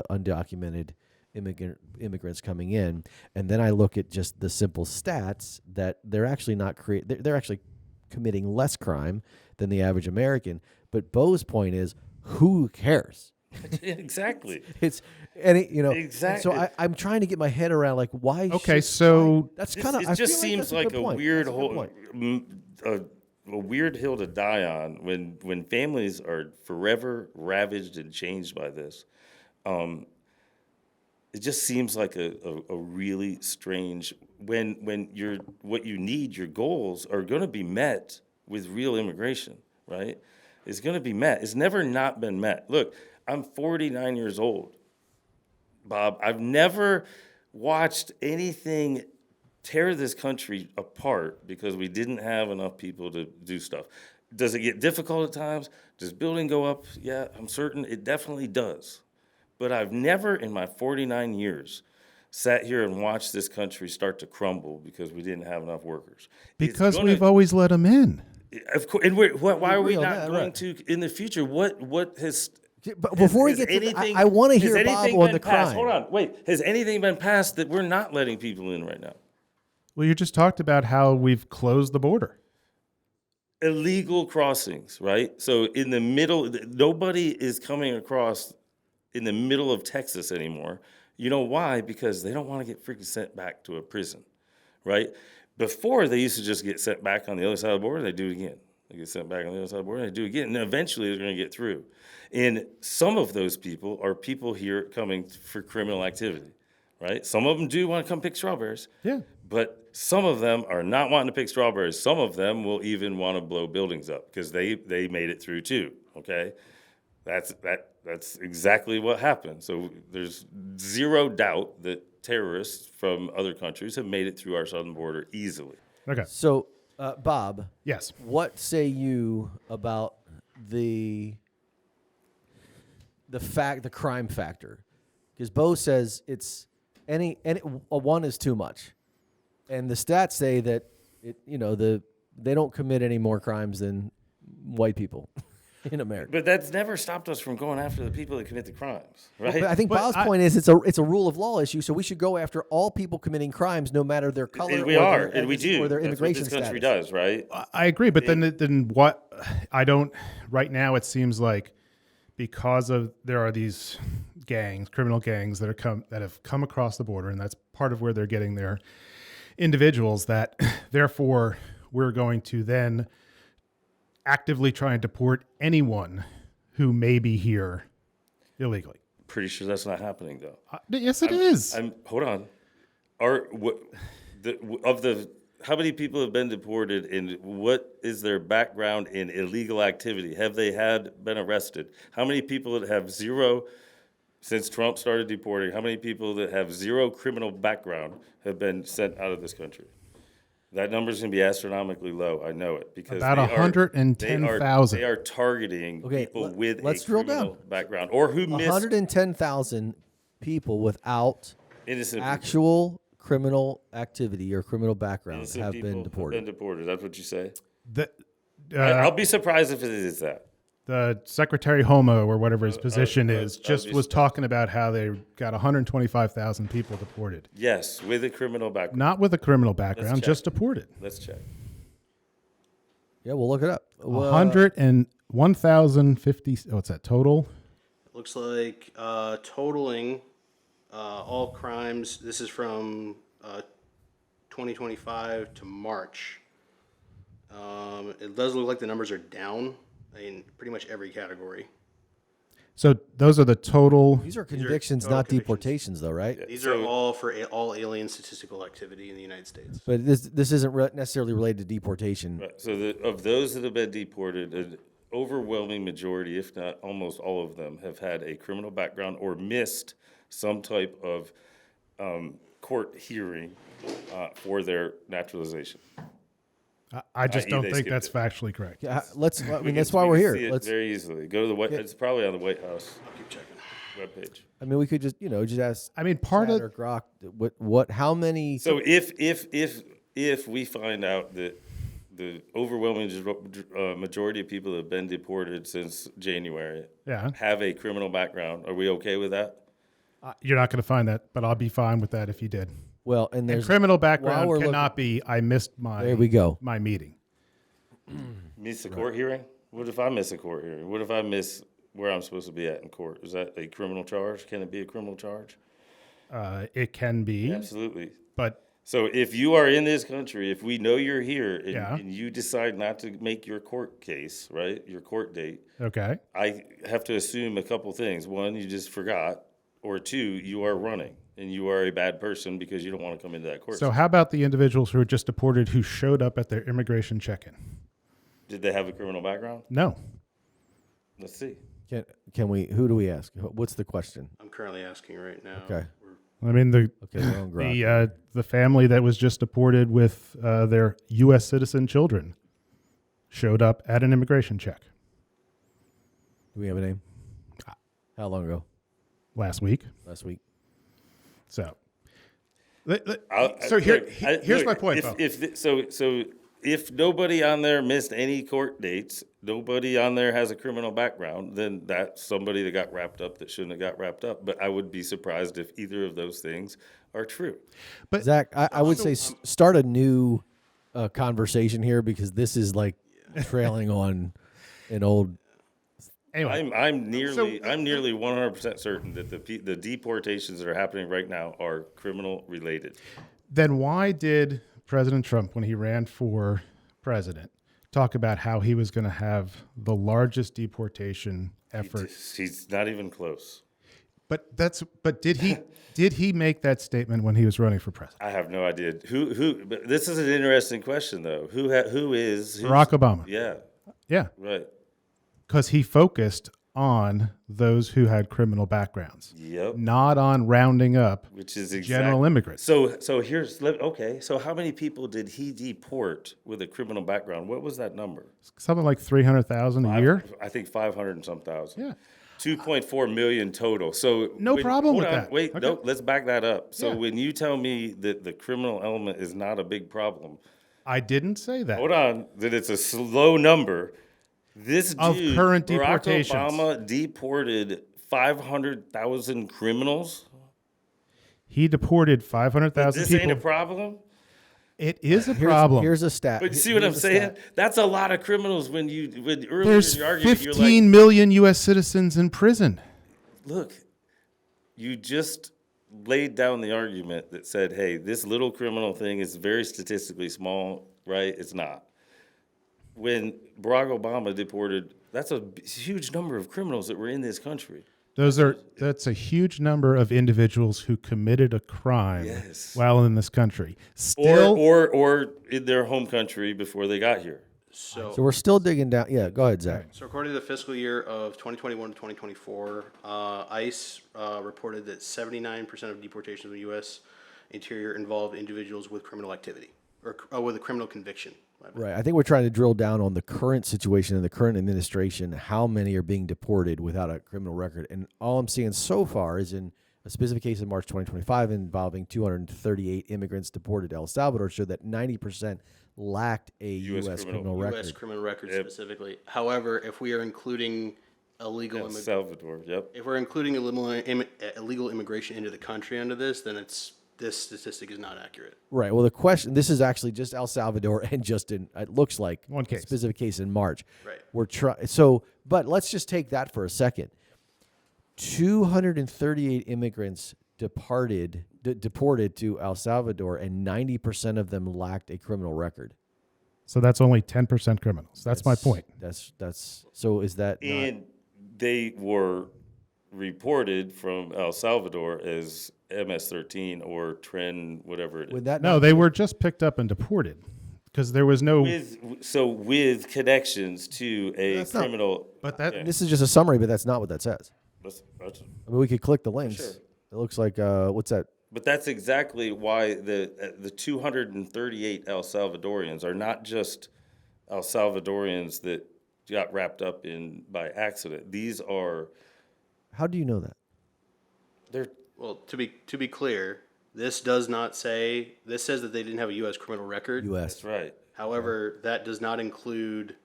C: undocumented immigrants coming in, and then I look at just the simple stats that they're actually they're actually committing less crime than the average American. But Beau's point is, who cares?
A: Exactly.
C: Exactly. So I'm trying to get my head around, like, why?
B: Okay, so
C: that's kind of.
A: It just seems like a weird a weird hill to die on when families are forever ravaged and changed by this. It just seems like a really strange when what you need, your goals are going to be met with real immigration, right? It's going to be met. It's never not been met. Look, I'm 49 years old, Bob. I've never watched anything tear this country apart because we didn't have enough people to do stuff. Does it get difficult at times? Does building go up? Yeah, I'm certain it definitely does. But I've never in my 49 years sat here and watched this country start to crumble because we didn't have enough workers.
B: Because we've always let them in.
A: Of course. And why are we not going to in the future? What has...
C: But before we get to anything, I want to hear Bob on the crime.
A: Hold on, wait. Has anything been passed that we're not letting people in right now?
B: Well, you just talked about how we've closed the border.
A: Illegal crossings, right? So in the middle, nobody is coming across in the middle of Texas anymore. You know why? Because they don't want to get freaking sent back to a prison, right? Before, they used to just get sent back on the other side of the border, and they do it again. They get sent back on the other side of the border, and they do it again. And eventually, they're going to get through. And some of those people are people here coming for criminal activity, right? Some of them do want to come pick strawberries.
B: Yeah.
A: But some of them are not wanting to pick strawberries. Some of them will even want to blow buildings up because they made it through too, okay? That's exactly what happened. So there's zero doubt that terrorists from other countries have made it through our southern border easily.
B: Okay.
C: So, Bob.
B: Yes.
C: What say you about the crime factor? Because Beau says it's a one is too much, and the stats say that they don't commit any more crimes than white people. in America.
A: But that's never stopped us from going after the people that commit the crimes, right?
C: But I think
B: But
C: Bob's point is it's a rule of law issue, so we should go after all people committing crimes, no matter their color
A: And we
C: or
A: are,
C: their
A: and we
C: ethnicity
A: do.
C: or their
A: That's what
C: immigration
A: this country
C: status.
A: does, right?
B: I agree, but then what? I don't. Right now, it seems like because of there are these gangs, criminal gangs that have come across the border, and that's part of where they're getting their individuals. That therefore we're going to then actively try and deport anyone who may be here illegally.
A: Pretty sure that's not happening, though.
B: Yes, it is.
A: Hold on. How many people have been deported, and what is their background in illegal activity? Have they been arrested? How many people that have zero, since Trump started deporting, how many people that have zero criminal background have been sent out of this country? That number's going to be astronomically low. I know it because
B: About 110,000.
A: They are targeting people with a
C: drill
A: criminal
C: down.
A: background or who missed
C: 110,000 people without
A: innocent
C: actual criminal activity or criminal background
A: innocent
C: have
A: people
C: been deported.
A: Been deported. That's what you say.
B: I'll
A: I'll be surprised if it is that.
B: The Secretary Homo, or whatever his position is,
A: I'd
B: just
A: be
B: was
A: surprised.
B: talking about how they got 125,000 people deported.
A: Yes, with a criminal background.
B: Not with a criminal background,
A: check.
B: just deported.
A: Let's check.
C: Yeah, we'll look it up.
B: 1,050. What's that total?
D: Looks like totaling all crimes. This is from 2025 to March. It does look like the numbers are down in pretty much every category.
B: So those are the total.
C: These are convictions,
D: total
C: not
D: convictions.
C: deportations, though, right?
D: These are all for all alien statistical activity in the United States.
C: But this isn't necessarily related to deportation.
A: Right. So of those that have been deported, an overwhelming majority, if not almost all of them, have had a criminal background or missed some type of court hearing for their naturalization.
B: I just
A: i.e.
B: don't
A: they
B: think
A: skipped
B: that's
A: it.
B: factually correct.
C: Yeah, let's. I mean, that's
A: We
C: why
A: can
C: we're
A: see
C: here.
A: it
C: Let's.
A: very easily. Go to the White. It's probably on the White House
D: I'll keep checking.
A: webpage.
C: I mean, we could just just ask.
B: I mean, part
C: Chad
B: of
C: or Grok, what? How many?
A: So if we find out that the overwhelming majority of people that have been deported since January have a criminal background, are we okay with that?
B: You're not going to find that, but I'll be fine with that if you did.
C: Well, and there's
B: Criminal
C: while
B: background
C: we're
B: cannot be. I missed my.
C: There we go.
B: My meeting.
A: Miss a court hearing? What if I miss a court hearing? What if I miss where I'm supposed to be at in court? Is that a criminal charge? Can it be a criminal charge?
B: It can be,
A: Absolutely.
B: but
A: So if you are in this country, if we know you're here and,
B: Yeah.
A: and you decide not to make your court case, right, your court date,
B: okay.
A: I have to assume a couple things. One, you just forgot, or two, you are running and you are a bad person because you don't want to come into that court.
B: So how about the individuals who were just deported who showed up at their immigration check-in?
A: Did they have a criminal background?
B: No.
A: Let's see.
C: Can we? Who do we ask? What's the question?
D: I'm currently asking right now.
C: Okay.
B: I mean
C: Okay. We're on Grok.
B: the family that was just deported with their U.S. citizen children showed up at an immigration check
C: Do we have a name? How long ago?
B: last week.
C: Last week.
B: So,
A: Look,
B: here's my point. Bo.
A: If nobody on there missed any court dates, nobody on there has a criminal background, then that's somebody that got wrapped up that shouldn't have got wrapped up. But I would be surprised if either of those things are true.
B: But
C: Zach, I would say start a new conversation here because this is like trailing on an old.
B: anyway,
A: I'm nearly 100% certain that the deportations that are happening right now are criminal related.
B: then why did President Trump, when he ran for president, talk about how he was going to have the largest deportation effort?
A: He's not even close.
B: But did he make that statement when he was running for president?
A: I have no idea who. But this is an interesting question though. Who is
B: Barack Obama.
A: Yeah,
B: Yeah,
A: right.
B: because he focused on those who had criminal backgrounds,
A: Yep.
B: not on rounding up
A: Which is
B: general immigrants.
A: So here's okay. So how many people did he deport with a criminal background? What was that number?
B: Something like 300,000 a year.
A: I think 500 and some thousand.
B: Yeah.
A: 2.4 million total. So
B: No problem
A: hold
B: with
A: on,
B: that.
A: Wait,
B: Okay.
A: no, let's back that up. So
B: Yeah.
A: when you tell me that the criminal element is not a big problem,
B: I didn't say that.
A: hold on, that it's a slow number. This
B: Of
A: dude,
B: current
A: Barack
B: deportations.
A: Obama deported 500,000 criminals.
B: He deported
A: But
B: 500,000
A: this
B: people.
A: ain't a problem.
B: It is a problem.
C: Here's a stat.
A: But you see what I'm
C: Here's a
A: saying?
C: stat.
A: That's a lot of criminals. When earlier
B: There's
A: in your argument, you're
B: 15
A: like,
B: million U.S. citizens in prison.
A: look, you just laid down the argument that said, hey, this little criminal thing is very statistically small, right? It's not. When Barack Obama deported, that's a huge number of criminals that were in this country.
B: That's a huge number of individuals who committed a crime
A: Yes.
B: while in this country. Still,
A: Or in their home country before they got here.
C: So we're still digging down. Yeah, go ahead, Zach.
D: So according to the fiscal year of 2021 to 2024, ICE reported that 79% of deportations in the U.S. interior involved individuals with criminal activity or with a criminal conviction.
C: Right. I think we're trying to drill down on the current situation in the current administration, how many are being deported without a criminal record. And all I'm seeing so far is in a specific case in March 2025 involving 238 immigrants deported to El Salvador showed that 90% lacked a U.S. criminal record.
D: U.S. criminal record specifically. However, if we are including illegal
A: El Salvador, yep.
D: if we're including illegal immigration into the country under this statistic is not accurate.
C: Right. Well, the question, this is actually just El Salvador and just in, it looks like
B: One case.
C: a specific case in March.
D: Right.
C: We're but let's just take that for a second. 238 immigrants deported to El Salvador, and 90% of them lacked a criminal record.
B: so that's only 10% criminals. That's my point.
C: That's so is that not,
A: And they were reported from El Salvador as MS-13 or Tren, whatever it is.
C: would that
B: No,
C: not
B: they were just picked up and deported because there was no.
A: With connections to a
C: That's not-
A: criminal.
B: But that
A: Yeah.
C: This is just a summary, but that's not what that says.
A: That's-
C: I mean, we could click the links.
A: Sure.
C: It looks like what's that?
A: But that's exactly why the 238 El Salvadorians are not just El Salvadorians that got wrapped up in by accident. These are
C: How do you know that?
A: they're
D: Well, to be clear, this does not say this says that they didn't have a U.S. criminal record.
C: U.S.
A: that's right.
D: However, that does not include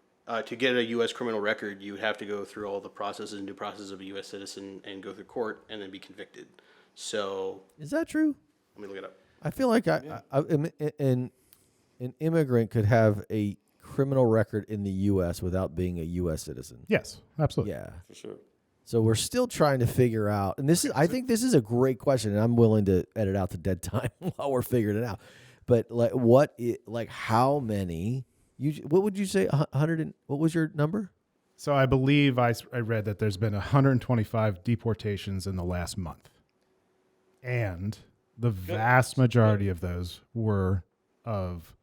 D: to get a U.S. criminal record. You would have to go through all the processes and due process of a U.S. citizen and go through court and then be convicted. So
C: Is that true?
D: let me look it up.
C: I feel like an immigrant could have a criminal record in the U.S. without being a U.S. citizen.
B: yes, absolutely.
C: Yeah.
A: For sure.
C: So we're still trying to figure out, and I think this is a great question, and I'm willing to edit out the dead time while we're figuring it out. But how many? What would you say? 100? What was your number?
B: So I believe I read that there's been 125 deportations in the last month, and the vast majority of those were of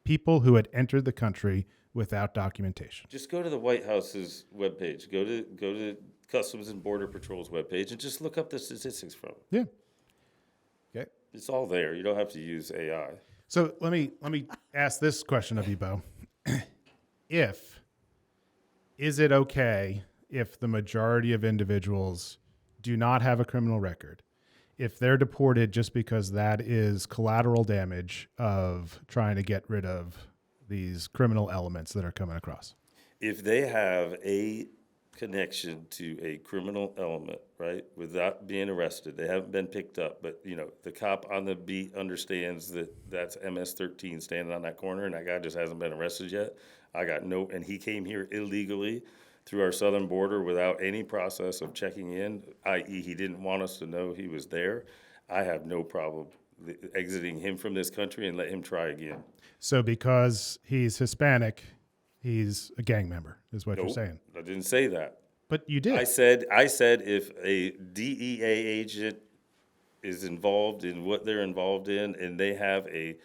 B: people who had entered the country without documentation.
A: Just go to the White House's webpage. Go to Customs and Border Patrol's webpage and just look up the statistics from it.
B: Yeah.
C: Okay.
A: It's all there. You don't have to use AI.
B: So let me ask this question of you, Beau. Is it okay if the majority of individuals do not have a criminal record, if they're deported just because that is collateral damage of trying to get rid of these criminal elements that are coming across?
A: If they have a connection to a criminal element, right, without being arrested, they haven't been picked up, but the cop on the beat understands that that's MS-13 standing on that corner, and that guy just hasn't been arrested yet. And he came here illegally through our southern border without any process of checking in, i.e. he didn't want us to know he was there. I have no problem exiting him from this country and let him try again.
B: So because he's Hispanic, he's a gang member, is what you're saying.
A: I didn't say that.
B: But you did.
A: I said if a DEA agent is involved in what they're involved in and they have a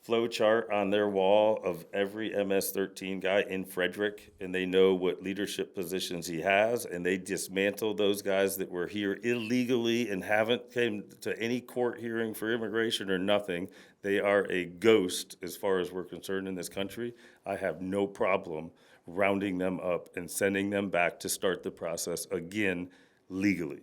A: flow chart on their wall of every MS-13 guy in Frederick, and they know what leadership positions he has, and they dismantle those guys that were here illegally and haven't came to any court hearing for immigration or nothing, they are a ghost as far as we're concerned in this country. I have no problem rounding them up and sending them back to start the process again legally.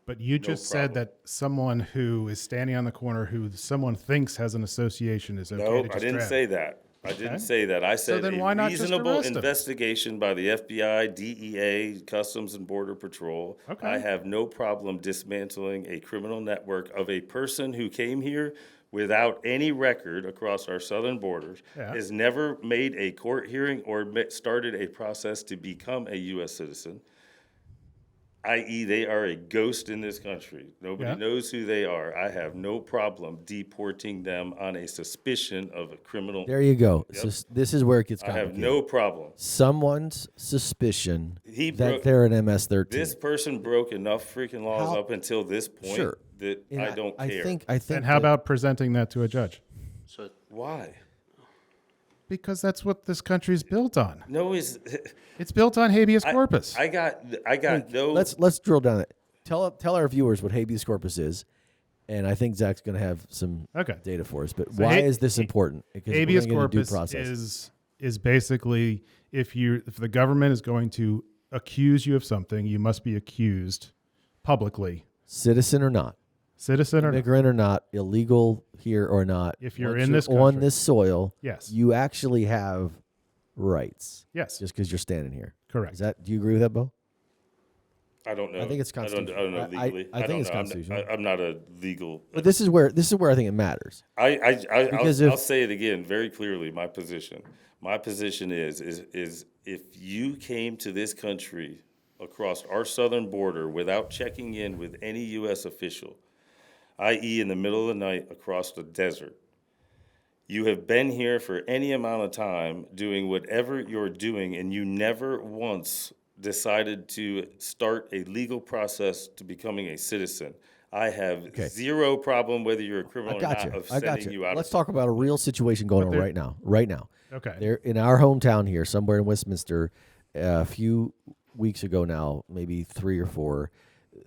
B: But you just said that someone who is standing on the corner who someone thinks has an association is okay
A: No,
B: to just
A: I didn't
B: grab.
A: say that. I didn't say that. I said
B: then
A: a
B: why not just
A: reasonable
B: arrest him?
A: investigation by the FBI, DEA, Customs and Border Patrol.
B: Okay.
A: I have no problem dismantling a criminal network of a person who came here without any record across our southern borders,
B: Yeah.
A: has never made a court hearing or started a process to become a U.S. citizen, i.e. they are a ghost in this country. Nobody
B: Yeah.
A: knows who they are. I have no problem deporting them on a suspicion of a criminal.
C: There you go.
A: Yep.
C: So this is where it gets
A: I
C: complicated.
A: have no problem.
C: Someone's suspicion
A: He
C: that
A: broke-
C: they're an MS-13.
A: This person broke enough freaking laws
C: How-
A: up until this point
C: Sure.
A: that
C: And
A: I don't care.
C: I think.
B: And how
C: that-
B: about presenting that to a judge?
D: So
A: Why?
B: Because that's what this country's built on.
A: No, is
B: It's built on habeas corpus.
A: I got no.
C: Let's drill down it. Tell our viewers what habeas corpus is, and I think Zach's going to have some
B: Okay.
C: data for us. But
B: So
C: why
B: ha-
C: is this important? Because we're
B: Habeas
C: gonna get into due
B: corpus
C: process.
B: is basically if the government is going to accuse you of something, you must be accused publicly,
C: Citizen or not,
B: citizen or not.
C: immigrant or not, illegal here or not.
B: If you're
C: once
B: in this
C: on
B: country.
C: this soil,
B: Yes.
C: you actually have rights.
B: Yes,
C: Just because you're standing here.
B: correct.
C: Is that? Do you agree with that, Bo?
A: I don't know.
C: I think it's
A: I don't know
C: constitutional. I
A: legally.
C: think
A: don't
C: it's
A: know.
C: constitutional.
A: I'm not a legal.
C: But this is where I think it matters. Because
A: I'll
C: if-
A: say it again very clearly. My position. My position is if you came to this country across our southern border without checking in with any U.S. official, i.e., in the middle of the night across the desert, you have been here for any amount of time doing whatever you're doing, and you never once decided to start a legal process to becoming a citizen. I have zero problem whether you're a criminal
C: I
A: or
C: got
A: not
C: you.
A: of
C: I got
A: sending
C: you.
A: you out.
C: Let's
A: of
C: talk about a real situation going on
B: there-
C: right now. Right now.
B: Okay.
C: There in our hometown here, somewhere in Westminster, a few weeks ago now, maybe 3 or 4,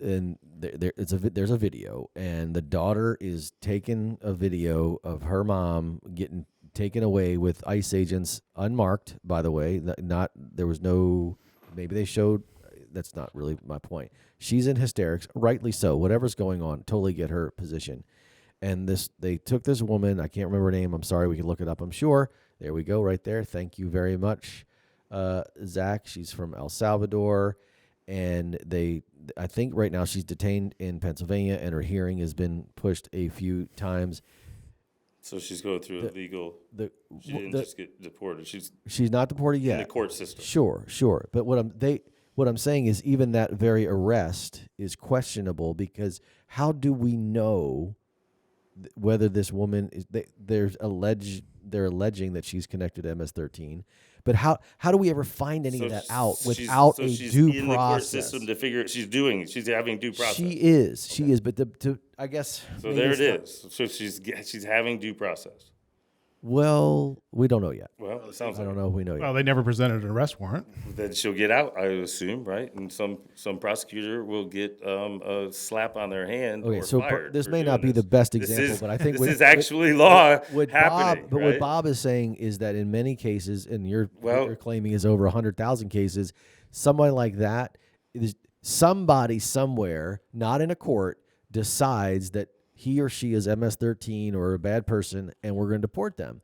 C: and there's a video, and the daughter is taking a video of her mom getting taken away with ICE agents, unmarked, by the way. There was no. Maybe they showed. That's not really my point. She's in hysterics, rightly so. Whatever's going on, totally get her position. And they took this woman. I can't remember her name. I'm sorry. We can look it up. I'm sure. There we go, right there. Thank you very much, Zach. She's from El Salvador, and I think right now she's detained in Pennsylvania, and her hearing has been pushed a few times.
A: So she's going through a legal. She didn't just get deported. She's
C: She's not deported yet.
A: in the court system.
C: Sure. But what I'm saying is even that very arrest is questionable because how do we know whether this woman is they're alleging that she's connected to MS-13, but how do we ever find any of that out without a
A: she's
C: due
A: in the court
C: process?
A: system to figure it. She's having due process.
C: She is, but I guess
A: So
C: maybe
A: there
C: it's
A: it
C: not-
A: is. So she's having due process.
C: Well, we don't know yet.
A: Well, it sounds
C: I
A: like
C: don't know if we know yet.
B: Well, they never presented an arrest warrant.
A: then she'll get out, I would assume, right? And some prosecutor will get a slap on their hand.
C: Okay,
A: or
C: so
A: fired
C: this
A: for
C: may not
A: doing
C: be the
A: this.
C: best
A: This
C: example,
A: is-
C: but I think
A: this is actually law happening.
C: What
A: right?
C: Bob is saying is that in many cases, and what
A: Well-
C: you're claiming is over 100,000 cases, somebody like that, somebody somewhere, not in a court, decides that he or she is MS-13 or a bad person, and we're going to deport them.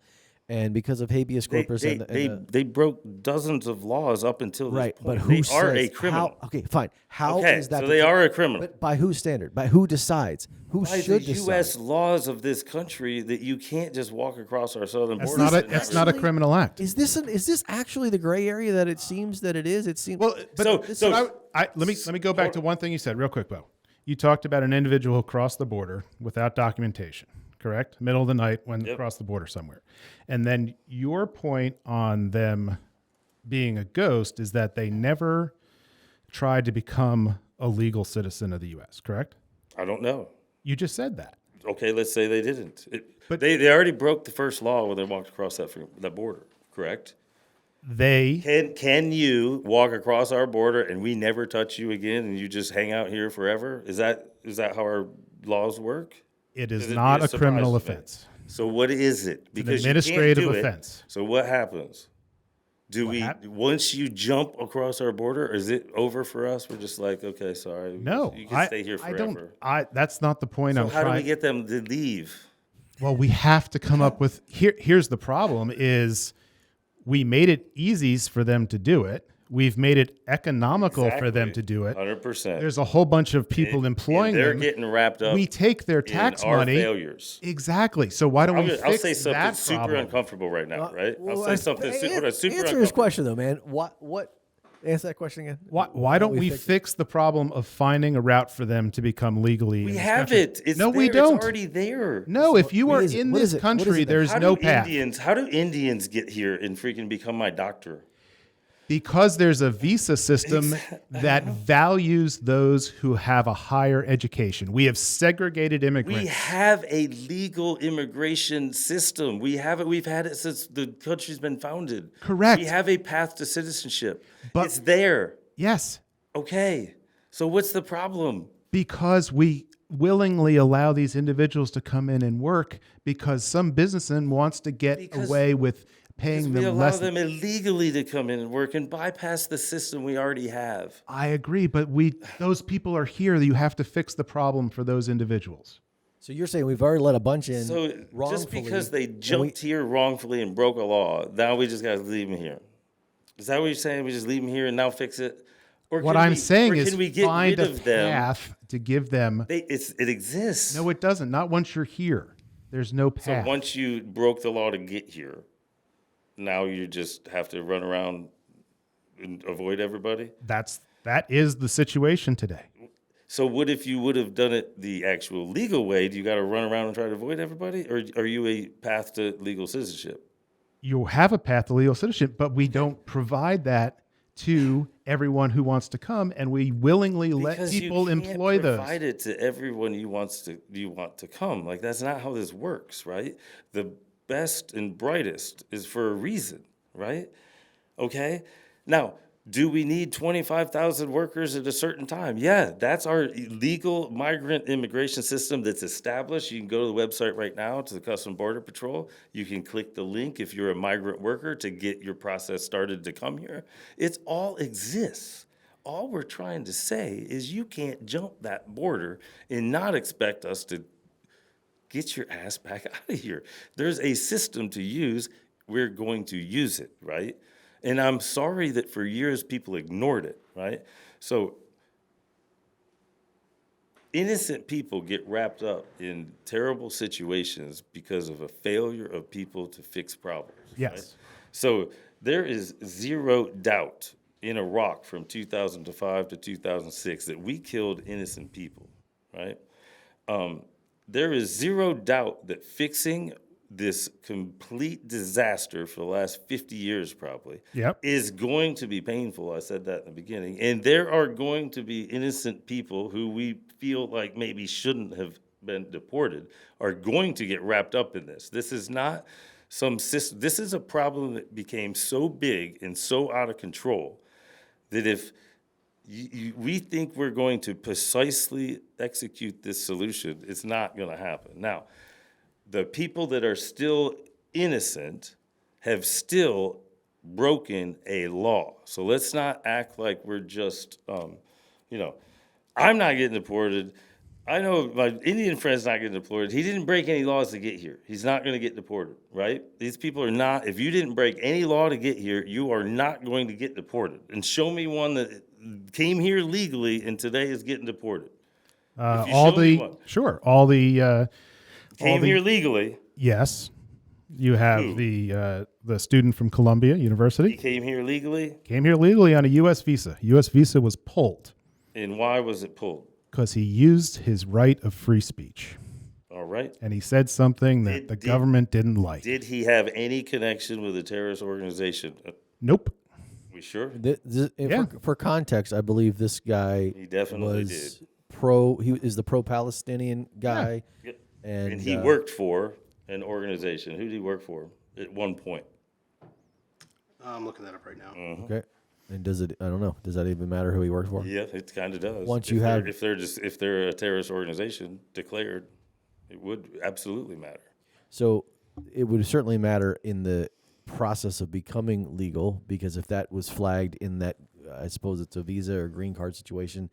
C: And because of habeas corpus,
A: they broke dozens of laws up until this
C: right,
A: point.
C: but who
A: They
C: says,
A: are a criminal.
C: Okay, fine. How is
A: Okay,
C: that?
A: so they are a criminal.
C: But by whose standard? By who decides? Who
A: By
C: should
A: the
C: decide?
A: U.S. laws of this country that you can't just walk across our southern
B: That's
A: border.
B: not a criminal act.
C: Is this actually the gray area that it seems that it is? It seems
B: Well, but
A: So-
B: let me go back to one thing you said real quick, Bo. You talked about an individual who crossed the border without documentation, correct? Middle of the night when across the border somewhere. And then your point on them being a ghost is that they never tried to become a legal citizen of the U.S., correct?
A: I don't know.
B: You just said that.
A: Okay, let's say they didn't.
B: But-
A: they already broke the first law when they walked across that border, correct? Can you walk across our border and we never touch you again and you just hang out here forever? Is that how our laws work?
B: It is
A: It'd
B: not
A: be
B: a
A: surprise
B: criminal
A: to me.
B: offense.
A: So what is it? Because
B: administrative
A: you can't do
B: offense.
A: It. So what happens?
B: hap-
A: Once you jump across our border, is it over for us? We're just like, okay, sorry.
B: No,
A: you can stay here
B: I
A: forever.
B: don't. That's not the point
A: So
B: I'm
A: how do
B: trying.
A: we get them to leave?
B: Well, we have to come up with here's the problem is we made it easy for them to do it. We've made it economical for them to do it.
A: 100%.
B: There's a whole bunch of people employing
A: they're
B: them.
A: getting wrapped up.
B: We take their tax
A: in our
B: money.
A: failures.
B: Exactly. So why don't we fix
A: I'll say something
B: that
A: super
B: problem?
A: uncomfortable right now, right?
C: Well,
A: I'll say something super
C: answer his
A: uncomfortable.
C: question though, man. What? Answer that question again.
B: Why don't we fix the problem of finding a route for them to become legally?
A: We
B: in this
A: have
B: country?
A: it. It's
B: no,
A: there.
B: we don't.
A: It's already there.
B: No, if you
C: What
B: are
C: is it?
B: in
C: What
B: this
C: is it? What is
B: country,
C: it then?
B: there's
A: How
B: no
A: do
B: path.
A: How do Indians get here and freaking become my doctor?
B: Because there's a visa system that values those who have a higher education. We have segregated immigrants.
A: We have a legal immigration system. We have it. We've had it since the country's been founded.
B: Correct.
A: We have a path to citizenship.
B: But-
A: it's there.
B: Yes,
A: Okay. So what's the problem?
B: because we willingly allow these individuals to come in and work because some businessman wants to get
A: Because-
B: away with paying
A: We
B: them
A: allow
B: less.
A: them illegally to come in and work and bypass the system we already have.
B: I agree, but those people are here. You have to fix the problem for those individuals.
C: So you're saying we've already let a bunch in
A: So
C: wrongfully,
A: just because they
C: and
A: jumped here wrongfully and broke a law, now we just got to leave them here. Is that what you're saying? We just leave them here and now fix it? Or
B: What
A: can
B: I'm
A: we-
B: saying
A: or
B: is
A: can we get
B: find
A: rid
B: a
A: of them?
B: path to give them.
A: It exists.
B: No, it doesn't. Not once you're here. There's no
A: So
B: path.
A: once you broke the law to get here, now you just have to run around and avoid everybody?
B: That is the situation today.
A: So what if you would have done it the actual legal way? Do you got to run around and try to avoid everybody? Or are you a path to legal citizenship?
B: You have a path to legal citizenship, but we don't provide that to everyone who wants to come, and we willingly let
A: Because
B: people
A: you can't
B: employ those.
A: provide it to everyone you want to come. Like that's not how this works, right? The best and brightest is for a reason, right? Okay. Now, do we need 25,000 workers at a certain time? Yeah, that's our legal migrant immigration system that's established. You can go to the website right now to the Customs Border Patrol. You can click the link if you're a migrant worker to get your process started to come here. It all exists. All we're trying to say is you can't jump that border and not expect us to get your ass back out of here. There's a system to use. We're going to use it, right? And I'm sorry that for years people ignored it, right? So innocent people get wrapped up in terrible situations because of a failure of people to fix problems.
B: Yes.
A: Right? So there is zero doubt in Iraq from 2005 to 2006 that we killed innocent people, right? There is zero doubt that fixing this complete disaster for the last 50 years probably
B: Yep.
A: is going to be painful. I said that in the beginning. And there are going to be innocent people who we feel like maybe shouldn't have been deported are going to get wrapped up in this. This is not some system. This is a problem that became so big and so out of control that if we think we're going to precisely execute this solution, it's not going to happen. Now, the people that are still innocent have still broken a law. So let's not act like we're just, I'm not getting deported. I know my Indian friend's not getting deported. He didn't break any laws to get here. He's not going to get deported, right? These people are not, if you didn't break any law to get here, you are not going to get deported. And show me one that came here legally and today is getting deported. If you show me one.
B: All the
A: Came here legally.
B: yes. You have
A: Who?
B: the student from Columbia
A: He
B: University
A: came here legally.
B: came here legally on a U.S. visa. U.S. visa was pulled
A: And why was it pulled?
B: because he used his right of free speech,
A: All right.
B: and he said something that the government didn't like.
A: Did he have any connection with a terrorist organization?
B: Nope.
A: We sure?
B: Yeah.
C: For context, I believe this guy
A: He definitely
C: was
A: did.
C: He is the pro-Palestinian guy,
A: Yep.
C: and,
A: And he worked for an organization. Who did he work for at one point?
D: I'm looking that up right now.
C: Okay. And does it? I don't know. Does that even matter who he worked for?
A: Yeah, it kind of does.
C: Once
A: If
C: you
A: they're-
C: have-
A: if they're a terrorist organization declared, it would absolutely matter.
C: So it would certainly matter in the process of becoming legal, because if that was flagged in that, I suppose it's a visa or green card situation,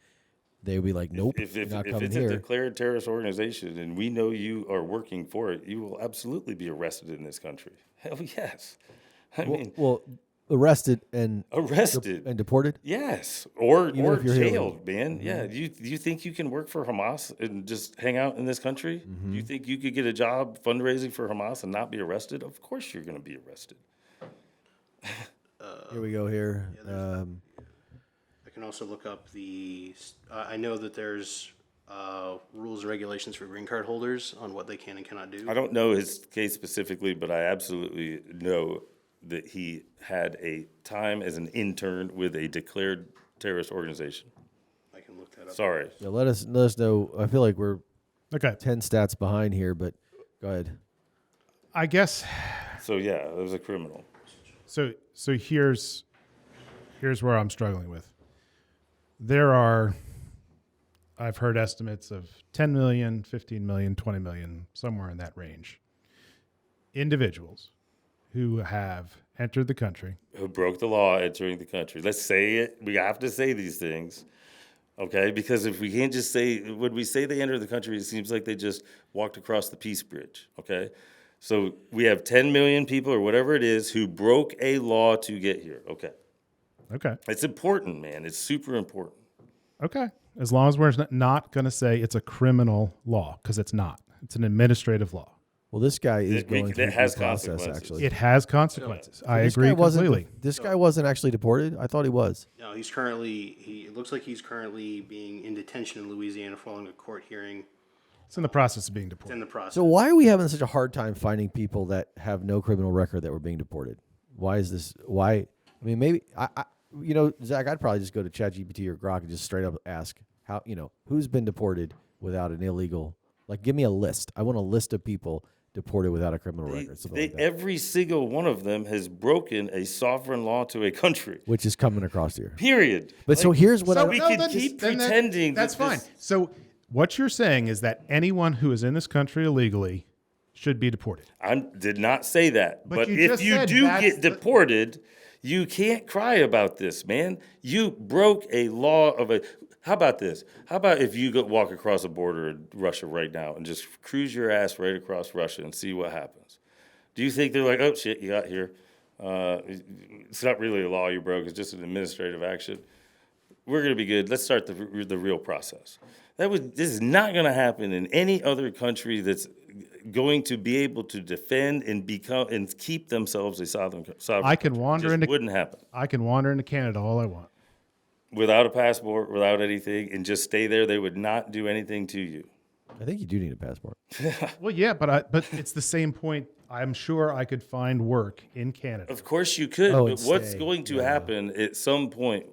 C: they would be like, nope,
A: If
C: you're not
A: if
C: coming
A: it's a
C: here.
A: declared terrorist organization and we know you are working for it, you will absolutely be arrested in this country. Hell yes. I mean,
C: Well, arrested and
A: arrested.
C: deported.
A: Yes,
C: Even
A: or
C: if you're here
A: jailed, man. Yeah, you think you can work for Hamas and just hang out in this country? You think you could get a job fundraising for Hamas and not be arrested? Of course you're going to be arrested.
C: Here we go. Here,
D: I can also look up the. I know that there's rules and regulations for green card holders on what they can and cannot do.
A: I don't know his case specifically, but I absolutely know that he had a time as an intern with a declared terrorist organization.
D: I can look that up.
A: Sorry.
C: yeah, let us know. I feel like we're
B: Okay.
C: 10 stats behind here, but go ahead.
B: I guess
A: So yeah, it was a criminal.
B: so. So here's where I'm struggling with. There are, I've heard estimates of 10 million, 15 million, 20 million, somewhere in that range. Individuals who have entered the country.
A: Who broke the law entering the country. Let's say it. We have to say these things. Okay? Because if we can't just say, when we say they entered the country, it seems like they just walked across the peace bridge. Okay? So we have 10 million people or whatever it is who broke a law to get here. Okay.
B: Okay.
A: It's important, man. It's super important.
B: Okay. As long as we're not going to say it's a criminal law, because it's not. It's an administrative law.
C: Well, this guy is going
A: It
C: through the
A: has
C: process.
A: consequences.
C: Actually,
B: It has consequences. I
C: This
B: agree
C: guy wasn't-
B: completely.
C: This guy wasn't actually deported. I thought he was.
D: No, he's currently. It looks like he's currently being in detention in Louisiana following a court hearing.
B: It's in the process of being
D: It's
B: deported.
D: in the process.
C: So why are we having such a hard time finding people that have no criminal record that were being deported? Why is this? Why? I mean, maybe Zach, I'd probably just go to ChatGPT or Grok and just straight up ask how who's been deported without an illegal. Like, give me a list. I want a list of people deported without a criminal record. Something like that.
A: Every single one of them has broken a sovereign law to a country.
C: Which is coming across here.
A: Period.
C: But so here's what
A: we can keep pretending
B: That's
A: that
B: fine.
A: this-
B: So what you're saying is that anyone who is in this country illegally should be deported.
A: I did not say that.
B: But
A: But
B: you
A: if
B: just
A: you
B: said
A: do
B: that's
A: get
B: the-
A: deported, you can't cry about this, man. You broke a law of a. How about this? How about if you go walk across a border in Russia right now and just cruise your ass right across Russia and see what happens? Do you think they're like, oh shit, you got here? It's not really a law you broke. It's just an administrative action. We're gonna be good. Let's start the real process. This is not gonna happen in any other country that's going to be able to defend and become and keep themselves a sovereign.
B: I can
A: country.
B: wander
A: Just
B: into-
A: wouldn't happen
B: I can wander into Canada all I want.
A: without a passport, without anything, and just stay there. They would not do anything to you.
C: I think you do need a passport.
B: Well, yeah, but it's the same point. I'm sure I could find work in Canada.
A: Of course you could,
C: Oh,
A: but
C: and
A: what's
C: stay.
A: going to happen at some point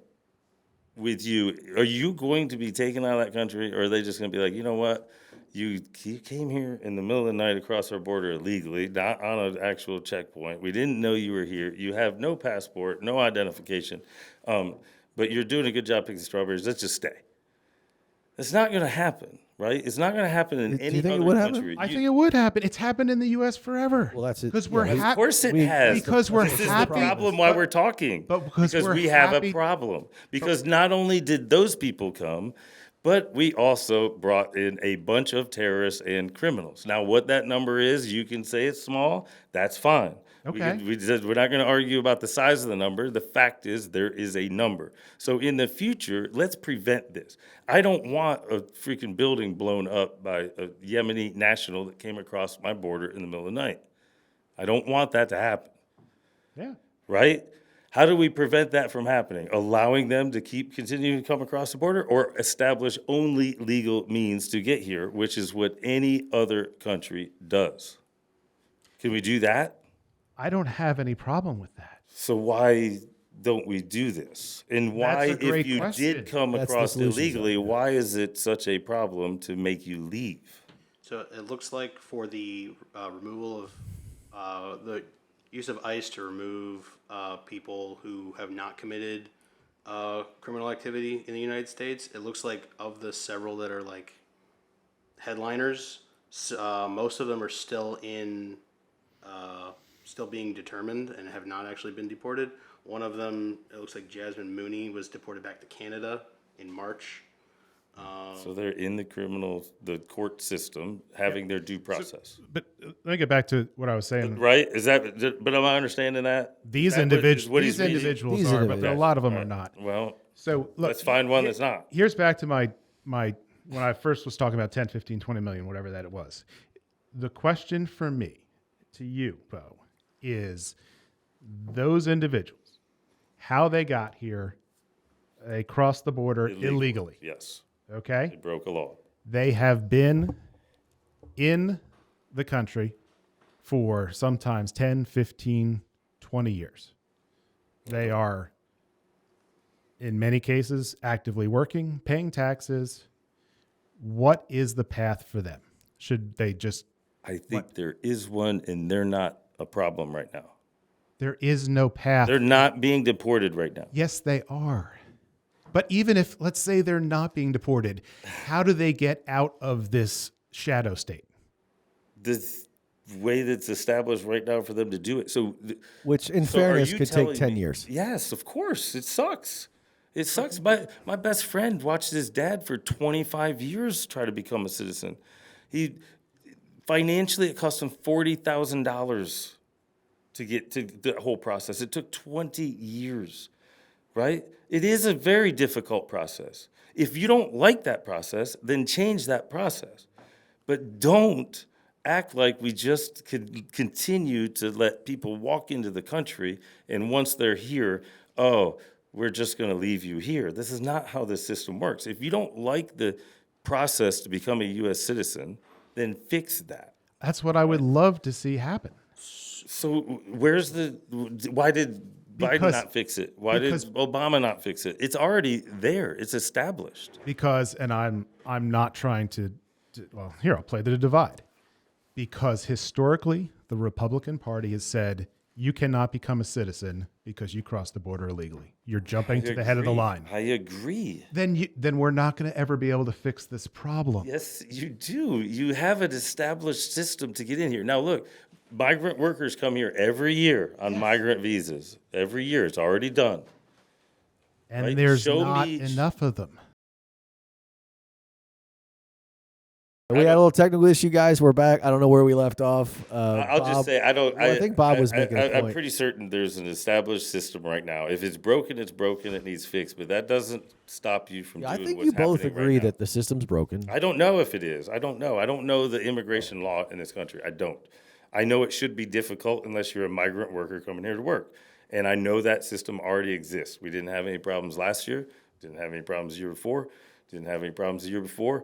A: with you? Are you going to be taken out of that country, or are they just going to be like, you know what? You came here in the middle of the night across our border illegally, not on an actual checkpoint. We didn't know you were here. You have no passport, no identification, but you're doing a good job picking strawberries. Let's just stay. It's not going to happen, right? It's not going to happen in
C: Do you
A: any
C: think it
A: other
C: would happen?
A: country.
B: I think it would happen. It's happened in the U.S. forever.
C: Well, that's it.
B: Because we're
C: Yeah,
A: Of course it
C: We-
A: has.
B: because we're
A: This is the
B: happy.
A: problem why we're talking.
B: but because we're
A: we have
B: happy-
A: a problem. Because not only did those people come, but we also brought in a bunch of terrorists and criminals. Now, what that number is, you can say it's small. That's fine.
B: Okay.
A: We're not going to argue about the size of the number. The fact is, there is a number. So in the future, let's prevent this. I don't want a freaking building blown up by a Yemeni national that came across my border in the middle of the night. I don't want that to happen.
B: Yeah.
A: Right? How do we prevent that from happening? Allowing them to keep continuing to come across the border, or establish only legal means to get here, which is what any other country does. Can we do that?
B: I don't have any problem with that.
A: So why don't we do this? And why,
B: That's a great
A: if you
B: question.
A: did come
C: That's the
A: across
C: solution,
A: illegally,
C: Zach, yeah.
A: why is it such a problem to make you leave?
D: So it looks like for the removal of the use of ICE to remove people who have not committed criminal activity in the United States, it looks like of the several that are like headliners, most of them are still being determined and have not actually been deported. One of them, it looks like Jasmine Mooney, was deported back to Canada in March.
A: So they're in the court system, having their due process.
B: But let me get back to what I was saying.
A: Right? But am I understanding that?
B: These
A: Is that
B: individuals,
A: what
B: these
A: he's reading?
B: individuals
C: These
B: are, but
C: individuals.
B: a lot of them
A: All
B: are
A: right.
B: not.
A: Well,
B: So look,
A: let's find one that's not.
B: Here's back to my when I first was talking about 10, 15, 20 million, whatever that it was. The question for me to you, Bo, is those individuals, how they got here, they crossed the border illegally.
A: Yes.
B: Okay?
A: They broke a law.
B: They have been in the country for sometimes 10, 15, 20 years. They are, in many cases, actively working, paying taxes. What is the path for them? Should they just...
A: I think there is one, and they're not a problem right now.
B: There is no path.
A: They're not being deported right now.
B: Yes, they are. But even if, let's say they're not being deported, how do they get out of this shadow state?
A: The way that's established right now for them to do it.
C: Which, in
A: So are
C: fairness,
A: you
C: could take
A: telling
C: 10
A: me-
C: years.
A: Yes, of course. It sucks. It sucks. My best friend watched his dad for 25 years try to become a citizen. Financially, it cost him $40,000 to get to the whole process. It took 20 years, right? It is a very difficult process. If you don't like that process, then change that process. But don't act like we just could continue to let people walk into the country, and once they're here, oh, we're just going to leave you here. This is not how the system works. If you don't like the process to become a U.S. citizen, then fix that.
B: That's what I would love to see happen.
A: So why did Biden
B: Because-
A: not fix it? Why did
B: because-
A: Obama not fix it? It's already there. It's established.
B: Because, and I'm not trying to, well, here, I'll play the divide. Because historically, the Republican Party has said, you cannot become a citizen because you crossed the border illegally. You're jumping to the head of the line.
A: I agree.
B: Then we're not going to ever be able to fix this problem.
A: Yes, you do. You have an established system to get in here. Now, look, migrant workers come here every year on migrant visas. Every year. It's already done.
B: And
A: Right?
B: there's
A: Show
B: not
A: me-
B: enough of them.
C: We had a little technical issue, guys. We're back. I don't know where we left off.
A: I'll
C: Bob-
A: just say I don't.
C: Well, I think Bob was making a
A: I'm
C: point.
A: pretty certain there's an established system right now. If it's broken, it's broken. It needs fixed. But that doesn't stop you from
C: I
A: doing
C: think
A: what's
C: you both
A: happening right
C: agree
A: now.
C: that the system's broken.
A: I don't know if it is. I don't know. I don't know the immigration law in this country. I don't. I know it should be difficult unless you're a migrant worker coming here to work. And I know that system already exists. We didn't have any problems last year. Didn't have any problems the year before. Didn't have any problems the year before.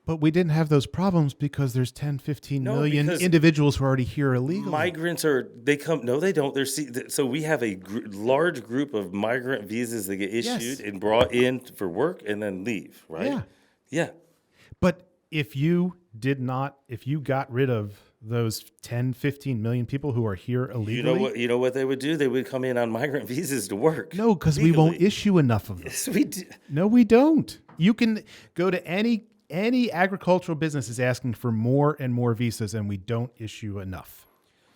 B: But we didn't have those problems because there's 10, 15
A: No,
B: million
A: because
B: individuals who are already here illegally.
A: Migrants they come, no, they don't. So we have a large group of migrant visas that get issued
B: Yes.
A: and brought in for work and then leave, right?
B: Yeah.
A: Yeah.
B: But if you got rid of those 10, 15 million people who are here illegally.
A: You know what they would do? They would come in on migrant visas to work.
B: No, because we won't
A: legally.
B: issue enough of them.
A: Yes, we do.
B: No, we don't. You can go to any agricultural business is asking for more and more visas, and we don't issue enough.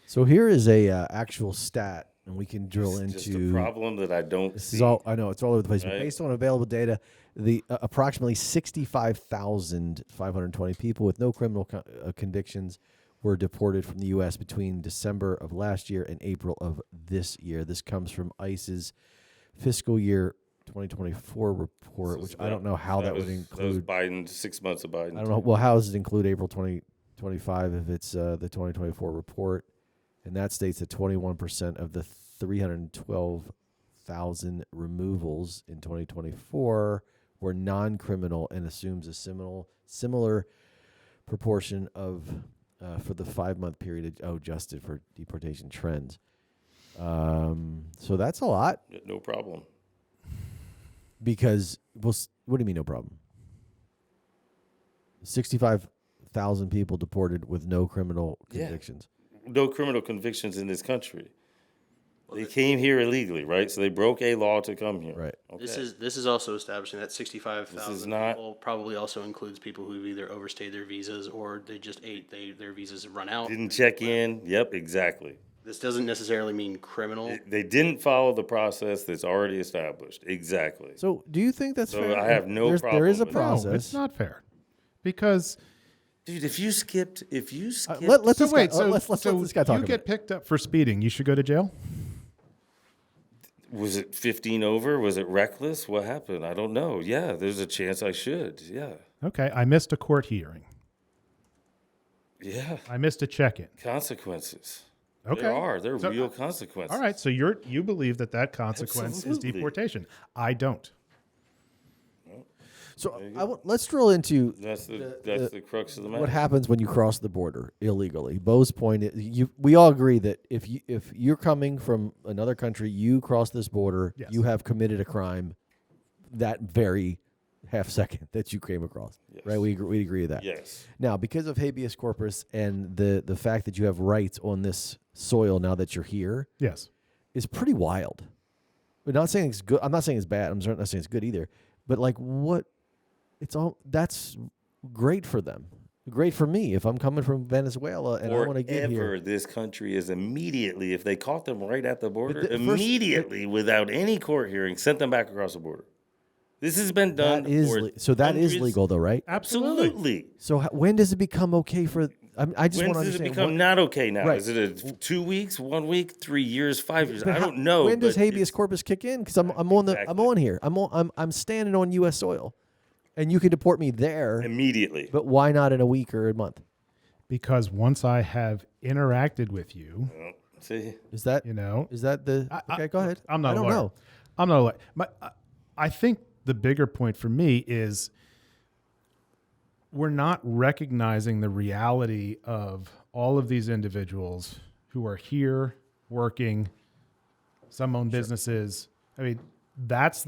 C: So here is a actual stat, and we can drill
A: Just a
C: into.
A: problem that I don't
C: This
A: see.
C: is all I know. It's all over the place. But
A: Right.
C: based on available data, the approximately 65,520 people with no criminal convictions were deported from the U.S. between December of last year and April of this year. This comes from ICE's fiscal year 2024 report, which I don't know how that would
A: That was
C: include.
A: Biden, 6 months of Biden.
C: I don't know. Well, how does it include April 2025 if it's the 2024 report? And that states that 21% of the 312,000 removals in 2024 were non-criminal and assumes a similar proportion of for the 5-month period adjusted for deportation trends. So that's a lot
A: No problem.
C: because what do you mean no problem? 65,000 people deported with no criminal
A: Yeah.
C: convictions.
A: No criminal convictions in this country. They came here illegally, right? So they broke a law to come here.
C: Right.
A: Okay.
D: This is also establishing that 65,000
A: This is not-
D: people probably also includes people who've either overstayed their visas or they just their visas run out.
A: Didn't check in. Yep, exactly.
D: This doesn't necessarily mean criminal.
A: They didn't follow the process that's already established. Exactly.
C: So, do you think that's
A: So
C: fair?
A: I have no
C: There
A: problem
C: is a
A: with that.
C: process.
B: No, it's not fair. Because
A: Dude, if you skipped,
C: let's
B: so
C: this
B: wait,
C: guy,
B: so,
C: let's let
B: so
C: this guy talk.
B: you
C: a
B: get
C: bit.
B: picked up for speeding, you should go to jail?
A: was it 15 over? Was it reckless? What happened? I don't know. Yeah, there's a chance I should. Yeah.
B: Okay, I missed a court hearing.
A: Yeah.
B: I missed a check-in.
A: Consequences.
B: Okay.
A: They're
B: So,
A: real consequences.
B: All right, so you believe that consequence is
A: Absolutely.
B: deportation. I don't.
C: So let's drill into
A: That's the crux of the matter.
C: what happens when you cross the border illegally. Beau's point is, we all agree that if you're coming from another country, you cross this border,
B: Yes.
C: you have committed a crime that very half second that you came across.
A: Yes.
C: Right? We agree with that.
A: Yes.
C: Now, because of habeas corpus and the fact that you have rights on this soil now that you're here
B: Yes.
C: is pretty wild. We're not saying it's good. I'm not saying it's bad. I'm certainly not saying it's good either. But like, that's great for them. Great for me if I'm coming from Venezuela and I want to get here.
A: Forever, this country is immediately, if they caught them right at the border,
C: first-
A: immediately, without any court hearing, sent them back across the border. This has been done
C: That is
A: for
C: so that is
A: hundreds-
C: legal though, right?
A: Absolutely.
C: So when does it become okay for? I just
A: When
C: want to
A: does it
C: understand.
A: become not okay now?
C: Right.
A: Is it a 2 weeks, 1 week, 3 years, 5 years? I don't know.
C: When does
A: but
C: habeas
A: it's-
C: corpus kick in? Because I'm on
A: Exactly.
C: here. I'm standing on U.S. soil, and you can deport me there.
A: Immediately.
C: But why not in a week or a month?
B: Because once I have interacted with you,
A: Well, see,
C: Is that
B: is
C: the okay? Go ahead.
B: I'm not
C: I
B: a
C: don't
B: lawyer.
C: know.
B: I'm not a lawyer. I think the bigger point for me is we're not recognizing the reality of all of these individuals who are here working, some own businesses. I mean, that's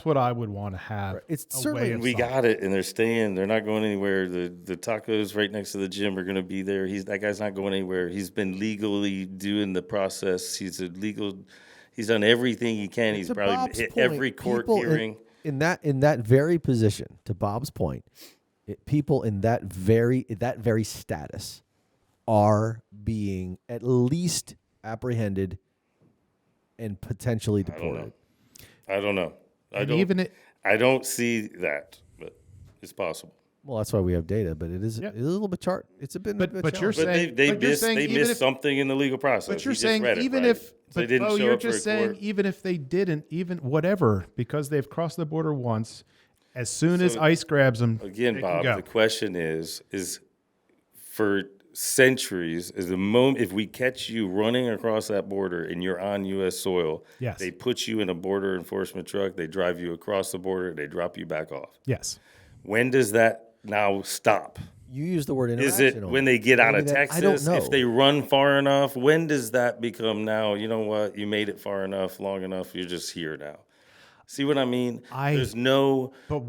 B: what I would want to have.
C: It's
B: a
C: certainly-
B: way of
A: we
B: solving.
A: got it, and they're staying. They're not going anywhere. The tacos right next to the gym are going to be there. That guy's not going anywhere. He's been legally doing the process. He's done everything he can. He's
C: To
A: probably
C: Bob's
A: hit
C: point,
A: every court
C: people
A: hearing.
C: in that very position. To Bob's point, people in that very status are being at least apprehended and potentially deported.
A: I don't know.
B: And even it,
A: I don't see that, but it's possible.
C: Well, that's why we have data, but it is a little bit chart. It's a bit.
B: But you're
A: But
B: saying-
A: they
B: but you're
A: missed
B: saying
A: they
B: even
A: missed
B: if-
A: something in the legal process.
B: but you're
A: He just
B: saying
A: read it,
B: even
A: right?
B: if,
A: So they
B: but
A: didn't show
B: you're
A: up for
B: just
A: a
B: saying
A: court.
B: even if they didn't, even whatever, because they've crossed the border once, as soon as
A: So,
B: ICE grabs them,
A: Again,
B: they can
A: Bob,
B: go.
A: the question is for centuries, is the moment if we catch you running across that border and you're on U.S. soil,
B: Yes.
A: they put you in a border enforcement truck, they drive you across the border, they drop you back off.
B: Yes.
A: When does that now stop?
C: You use the word
A: Is
C: interaction.
A: it
C: on
A: when they get out of
C: Maybe I don't
A: Texas?
C: know.
A: If they run far enough, when does that become now? You know what? You made it far enough, long enough. You're just here now. See what I mean? There's no.
B: But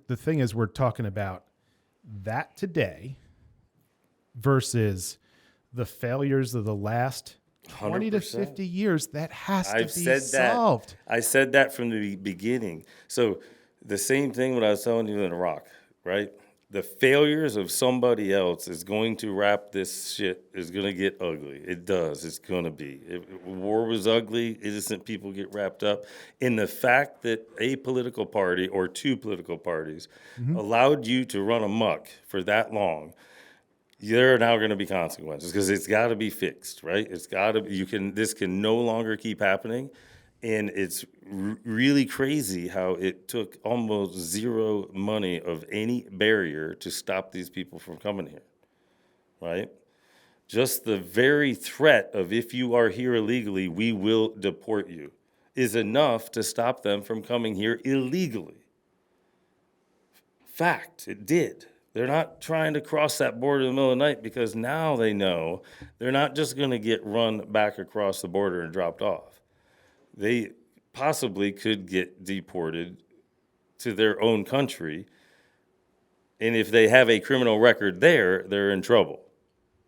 B: the thing is, we're talking about that today versus the failures of the last 20 to
A: 100%.
B: 50 years. That has to
A: I've
B: be
A: said
B: solved.
A: that. I said that from the beginning. So the same thing what I was telling you in Iraq, right? The failures of somebody else is going to wrap this shit, is going to get ugly. It does. It's going to be. If war was ugly, innocent people get wrapped up. In the fact that a political party or two political parties allowed you to run amok for that long, there are now going to be consequences because it's got to be fixed, right? It's got to. This can no longer keep happening, and it's really crazy how it took almost zero money of any barrier to stop these people from coming here, right? Just the very threat of if you are here illegally, we will deport you, is enough to stop them from coming here illegally. Fact, it did. They're not trying to cross that border in the middle of the night because now they know they're not just going to get run back across the border and dropped off. They possibly could get deported to their own country. And if they have a criminal record there, they're in trouble,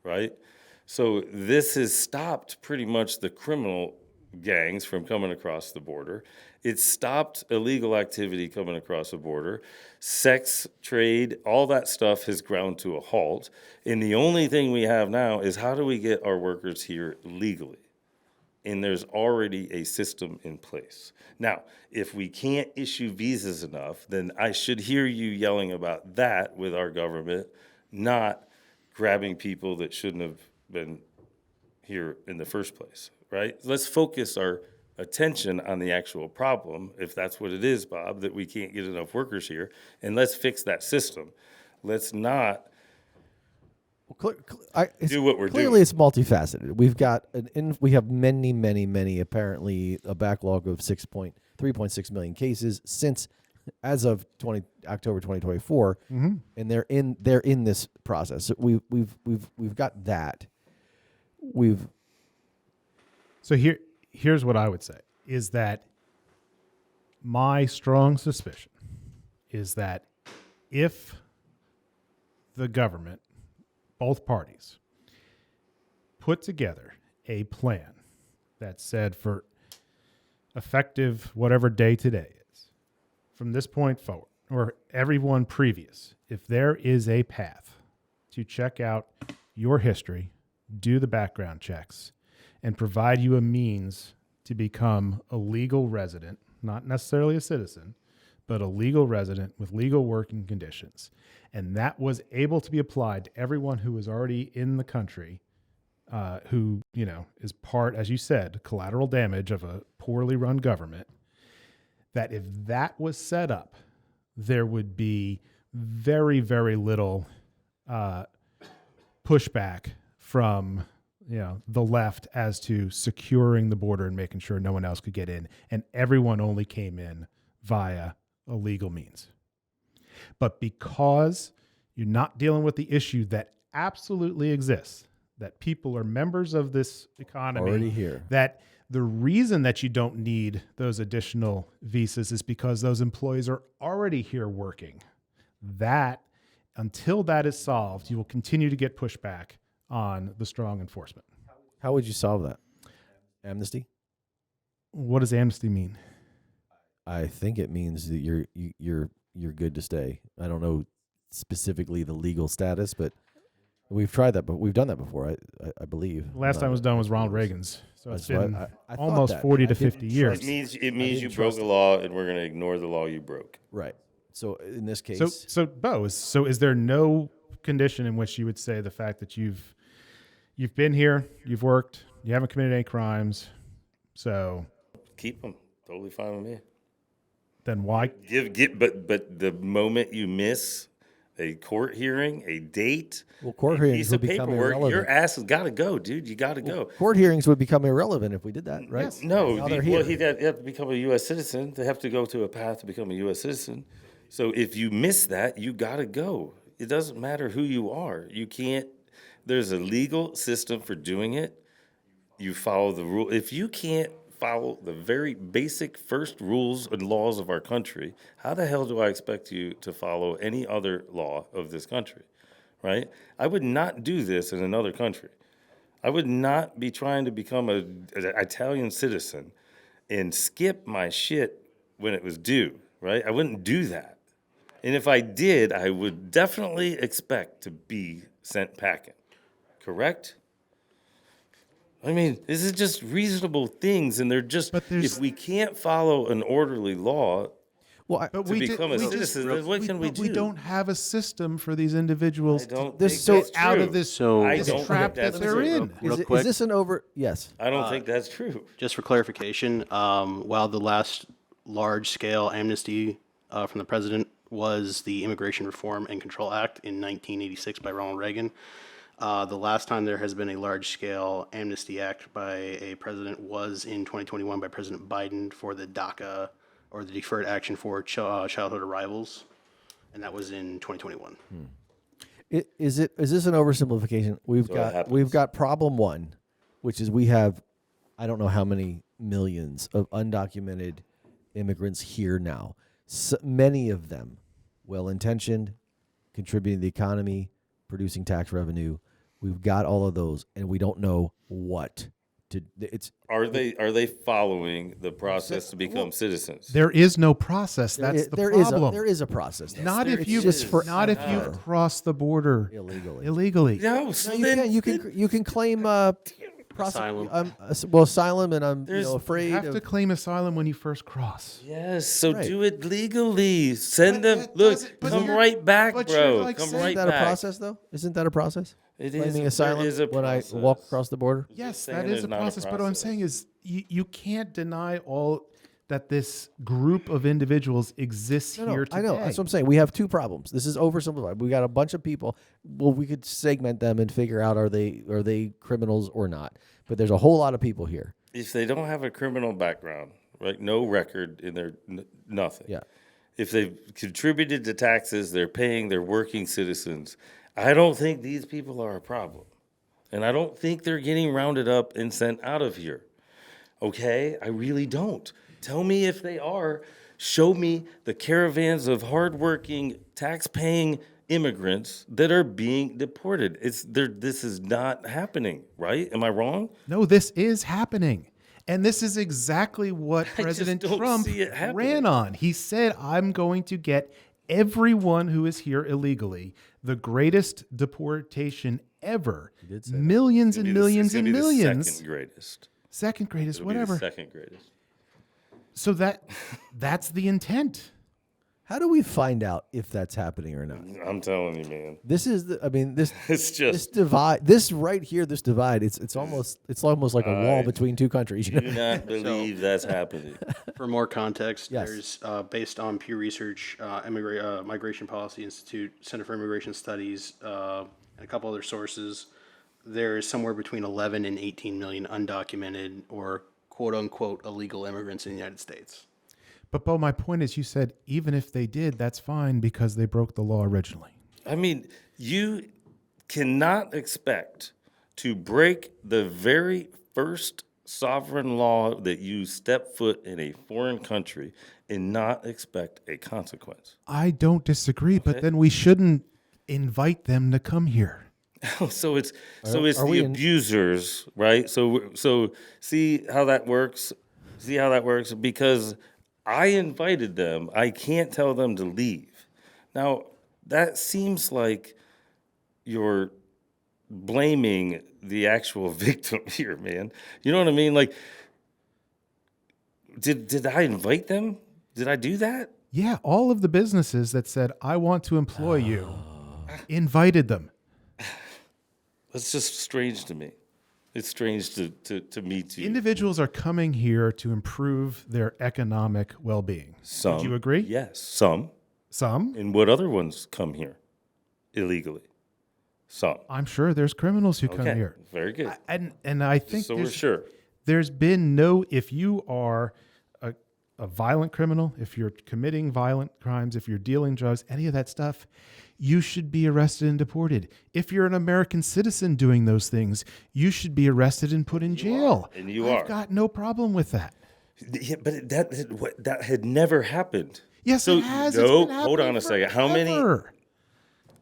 A: right? So this has stopped pretty much the criminal gangs from coming across the border. It stopped illegal activity coming across the border. Sex trade, all that stuff has ground to a halt. And the only thing we have now is how do we get our workers here legally? And there's already a system in place. Now, if we can't issue visas enough, then I should hear you yelling about that with our government, not grabbing people that shouldn't have been here in the first place, right? Let's focus our attention on the actual problem, if that's what it is, Bob, that we can't get enough workers here, and let's fix that system. Let's not do what we're doing.
C: Clearly, it's multifaceted. We've got we have many, apparently a backlog of 3.6 million cases since as of October 2024, and they're in this process. So we've got that.
B: So here's what I would say is that my strong suspicion is that if the government, both parties, put together a plan that said for effective whatever day today is, from this point forward, or everyone previous, if there is a path to check out your history, do the background checks, and provide you a means to become a legal resident, not necessarily a citizen, but a legal resident with legal working conditions. And that was able to be applied to everyone who was already in the country, who, is part, as you said, collateral damage of a poorly run government, that if that was set up, there would be very, very little pushback from the left as to securing the border and making sure no one else could get in, and everyone only came in via a legal means. But because you're not dealing with the issue that absolutely exists, that people are members of this economy,
C: already here,
B: that the reason that you don't need those additional visas is because those employees are already here working. That, until that is solved, you will continue to get pushback on the strong enforcement.
C: How would you solve that? Amnesty?
B: What does amnesty mean?
C: I think it means that you're good to stay. I don't know specifically the legal status, but we've tried that, but we've done that before. I believe.
B: Last time it was done was Ronald Reagan's, so it's been
C: I thought
B: almost
C: that.
B: 40 to
C: I didn't
B: 50 years.
A: It means you broke the law, and we're going to ignore the law you broke.
C: Right. So in this case,
B: So Beau, is there no condition in which you would say the fact that you've been here, you've worked, you haven't committed any crimes, so
A: Keep them. Totally fine with me.
B: then why?
A: But the moment you miss a court hearing, a date,
C: well, court
A: a
C: hearings
A: piece
C: would
A: of
C: become
A: paperwork,
C: irrelevant.
A: your ass has got to go, dude. You got to go.
C: Court hearings would become irrelevant if we did that, right?
A: No,
C: Now they're
A: well,
C: here.
A: he'd have to become a U.S. citizen. They have to go to a path to become a U.S. citizen. So if you miss that, you got to go. It doesn't matter who you are. You can't. There's a legal system for doing it. You follow the rule. If you can't follow the very basic first rules and laws of our country, how the hell do I expect you to follow any other law of this country, right? I would not do this in another country. I would not be trying to become an Italian citizen and skip my shit when it was due, right? I wouldn't do that. And if I did, I would definitely expect to be sent packing, correct? I mean, this is just reasonable things, and they're just, if we can't follow an orderly law
B: But
A: to become a citizen, then what can we do?
B: We don't have a system for these individuals
A: I don't
C: This-
A: think
C: so
A: that's
B: out
A: true.
B: of this,
D: So-
A: I
B: this
A: don't
B: trap
A: think
B: that
A: that's
B: they're
A: true.
B: in.
D: Real
C: Is
D: quick.
C: this an over? Yes.
A: I don't think that's true.
D: Just for clarification, while the last large-scale amnesty from the president was the Immigration Reform and Control Act in 1986 by Ronald Reagan, the last time there has been a large-scale amnesty act by a president was in 2021 by President Biden for the DACA, or the Deferred Action for Childhood Arrivals, and that was in 2021.
C: Is this an oversimplification? We've
A: happens.
C: got problem one, which is we have, I don't know how many millions of undocumented immigrants here now. So many of them well-intentioned, contributing to the economy, producing tax revenue. We've got all of those, and we don't know what it's
A: Are they following the process to become citizens?
B: There is no process. That's the problem.
C: There is a process.
B: Not
A: there
B: if you
A: is.
B: not if you cross the border illegally.
A: No, so
C: No,
A: then
C: you can claim
D: Asylum.
C: asylum, and I'm
A: There's-
B: You
C: afraid
B: have
C: of,
B: to claim asylum when you first cross.
A: yes. So
C: Right.
A: do it legally. Send
B: But
A: them.
B: that
A: Look,
B: doesn't- but
A: come
B: you're-
A: right back,
B: but
A: bro.
B: you're like
A: Come
B: saying
A: right
C: Isn't that a
A: back.
C: process though? Isn't that a process?
A: It
C: Claiming
A: there
C: asylum
A: is a
C: when I
A: process.
C: walk across the border.
B: Yes,
A: saying
B: that is
A: there's
B: a
A: not a
B: process. But what I'm
A: process.
B: saying is you can't deny all that this group of individuals exists
C: No,
B: here today.
C: I know. That's what I'm saying. We have two problems. This is oversimplified. We got a bunch of people. Well, we could segment them and figure out are they criminals or not. But there's a whole lot of people here.
A: If they don't have a criminal background, right? No record in their nothing.
C: Yeah.
A: If they've contributed to taxes, they're paying, they're working citizens. I don't think these people are a problem. And I don't think they're getting rounded up and sent out of here. Okay? I really don't. Tell me if they are. Show me the caravans of hardworking, tax-paying immigrants that are being deported. This is not happening, right? Am I wrong?
B: No, this is happening. And this is exactly what
A: just
B: President
A: don't
B: Trump
A: see it happening.
B: ran on. He said, I'm going to get everyone who is here illegally, the greatest deportation ever. Millions and millions
A: It's gonna
B: and
A: be the
B: millions.
A: second greatest.
B: Second greatest,
A: It'll be the
B: whatever.
A: second greatest.
B: So that's the intent.
C: How do we find out if that's happening or not?
A: I'm telling you, man.
C: This is this
A: It's just
C: this divide. This right here, this divide. It's almost like a wall between two countries. You
A: do
C: know?
A: not believe that's happening.
D: For more context,
C: Yes.
D: there's based on Pew Research, Migration Policy Institute, Center for Immigration Studies, and a couple other sources. There is somewhere between 11 and 18 million undocumented or quote unquote illegal immigrants in the United States.
B: But Bo, my point is, you said even if they did, that's fine because they broke the law originally.
A: I mean, you cannot expect to break the very first sovereign law that you step foot in a foreign country and not expect a consequence.
B: I don't disagree, but then we shouldn't invite them to come here.
A: So it's
C: are
A: the
C: we in-
A: abusers, right? So see how that works. See how that works because I invited them. I can't tell them to leave. Now that seems like you're blaming the actual victim here, man. You know what I mean? Like, did I invite them? Did I do that?
B: Yeah, all of the businesses that said, I want to employ you, invited them.
A: That's just strange to me. It's strange to me too.
B: Individuals are coming here to improve their economic well-being.
A: Some.
B: Would you agree?
A: Yes, some.
B: Some.
A: And what other ones come here illegally? Some.
B: I'm sure there's criminals who come
A: Okay,
B: here.
A: very good.
B: And I think
A: So we're sure.
B: there's been no, if you are a violent criminal, if you're committing violent crimes, if you're dealing drugs, any of that stuff, you should be arrested and deported. If you're an American citizen doing those things, you should be arrested and put in jail.
A: And you
B: I've
A: are.
B: got no problem with that.
A: Yeah, but that had never happened.
B: Yes,
A: So,
B: it has.
A: no,
B: It's been
A: hold on
B: happening
A: a second.
B: forever.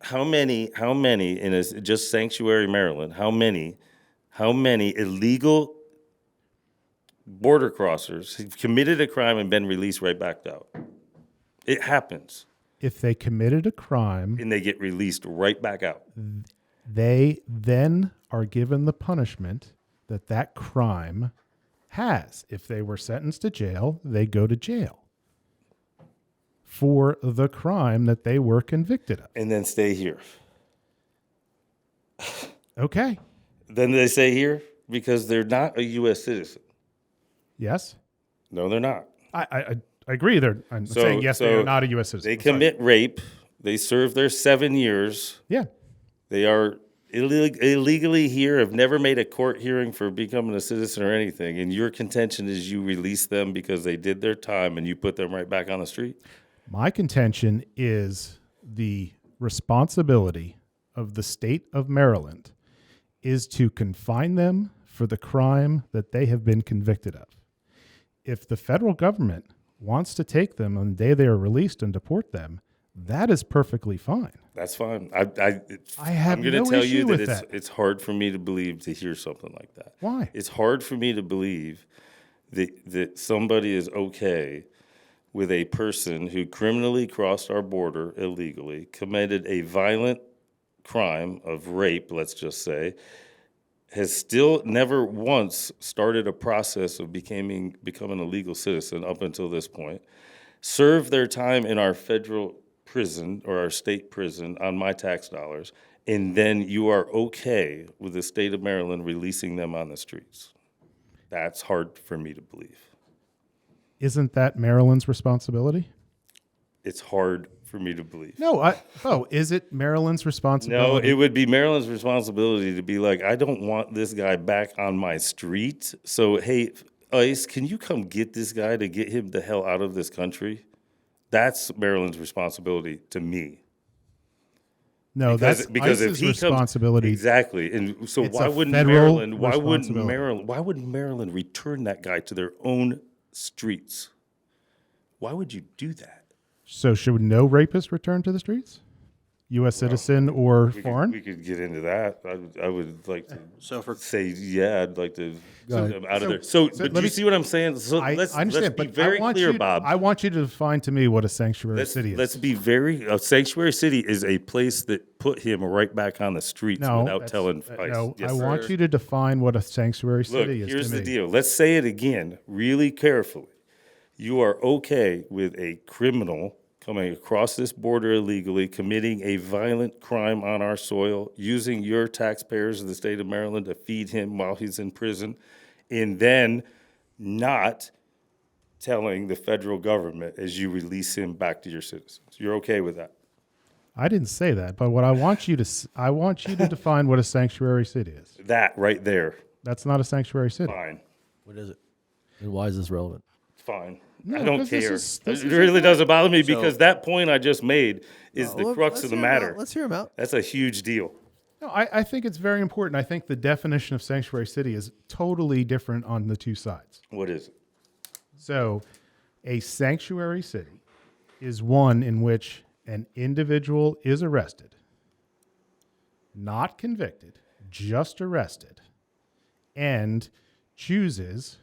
A: How many in just sanctuary Maryland? How many illegal border crossers have committed a crime and been released right back out? It happens,
B: If they committed a crime,
A: and they get released right back out.
B: they then are given the punishment that that crime has. If they were sentenced to jail, they go to jail for the crime that they were convicted of.
A: And then stay here.
B: Okay.
A: Then they stay here because they're not a U.S. citizen.
B: Yes.
A: No, they're not.
B: I agree. I'm
A: So-
B: saying yes, they
A: so
B: are not a U.S. citizen.
A: They
B: I'm sorry.
A: commit rape. They serve their 7 years.
B: Yeah.
A: They are illegally here, have never made a court hearing for becoming a citizen or anything. And your contention is you release them because they did their time and you put them right back on the street?
B: My contention is the responsibility of the state of Maryland is to confine them for the crime that they have been convicted of. If the federal government wants to take them on the day they are released and deport them, that is perfectly fine.
A: That's fine.
B: I have
A: I'm going to
B: no
A: tell
B: issue
A: you
B: with
A: that
B: that.
A: it's hard for me to believe to hear something like that.
B: Why?
A: It's hard for me to believe that somebody is okay with a person who criminally crossed our border illegally, committed a violent crime of rape, let's just say, has still never once started a process of becoming a legal citizen up until this point, served their time in our federal prison or our state prison on my tax dollars, and then you are okay with the state of Maryland releasing them on the streets. That's hard for me to believe.
B: Isn't that Maryland's responsibility?
A: It's hard for me to believe.
B: No, is it Maryland's
A: No,
B: responsibility?
A: it would be Maryland's responsibility to be like, I don't want this guy back on my street. So, hey, ICE, can you come get this guy to get him the hell out of this country? That's Maryland's responsibility to me.
B: No, that's
A: because if
B: ICE's
A: he comes
B: responsibility.
A: exactly, and so
B: It's
A: why
B: a
A: wouldn't
B: federal
A: Maryland?
B: responsibility.
A: Why wouldn't Maryland return that guy to their own streets? Why would you do that?
B: So should no rapist return to the streets? U.S. citizen or foreign?
A: We could get into that. I would like to
D: So for
A: say, yeah, I'd like to
C: ahead.
A: get them out of there.
B: So
A: But
B: let
A: do you
B: me-
A: see what I'm saying? So
B: I understand,
A: let's be
B: but
A: very
B: I want
A: clear,
B: you,
A: Bob.
B: I want you to define to me what a sanctuary city is.
A: Let's be a sanctuary city is a place that put him right back on the streets
B: no,
A: without
B: that's-
A: telling ICE.
B: no.
A: Yes,
B: I
A: sir.
B: want you to define what a sanctuary
A: Look,
B: city is.
A: here's
B: to
A: the
B: me.
A: deal. Let's say it again, really carefully. You are okay with a criminal coming across this border illegally, committing a violent crime on our soil, using your taxpayers of the state of Maryland to feed him while he's in prison, and then not telling the federal government as you release him back to your citizens. You're okay with that?
B: I didn't say that, but what I want you to define what a sanctuary city is.
A: That right there.
B: That's not a sanctuary city.
A: Fine.
C: What is it? And why is this relevant?
A: Fine.
B: No,
A: I don't
B: 'cause this
A: care.
B: is- this
A: It
B: is
A: really
B: okay.
A: doesn't bother me because that point I just made is the
C: Well,
A: crux
C: let's
A: of the
C: hear 'em out.
A: matter.
C: Let's hear him out.
A: That's a huge deal.
B: No, I think it's very important. I think the definition of sanctuary city is totally different on the two sides.
A: What is it?
B: So, a sanctuary city is one in which an individual is arrested, not convicted, just arrested, and chooses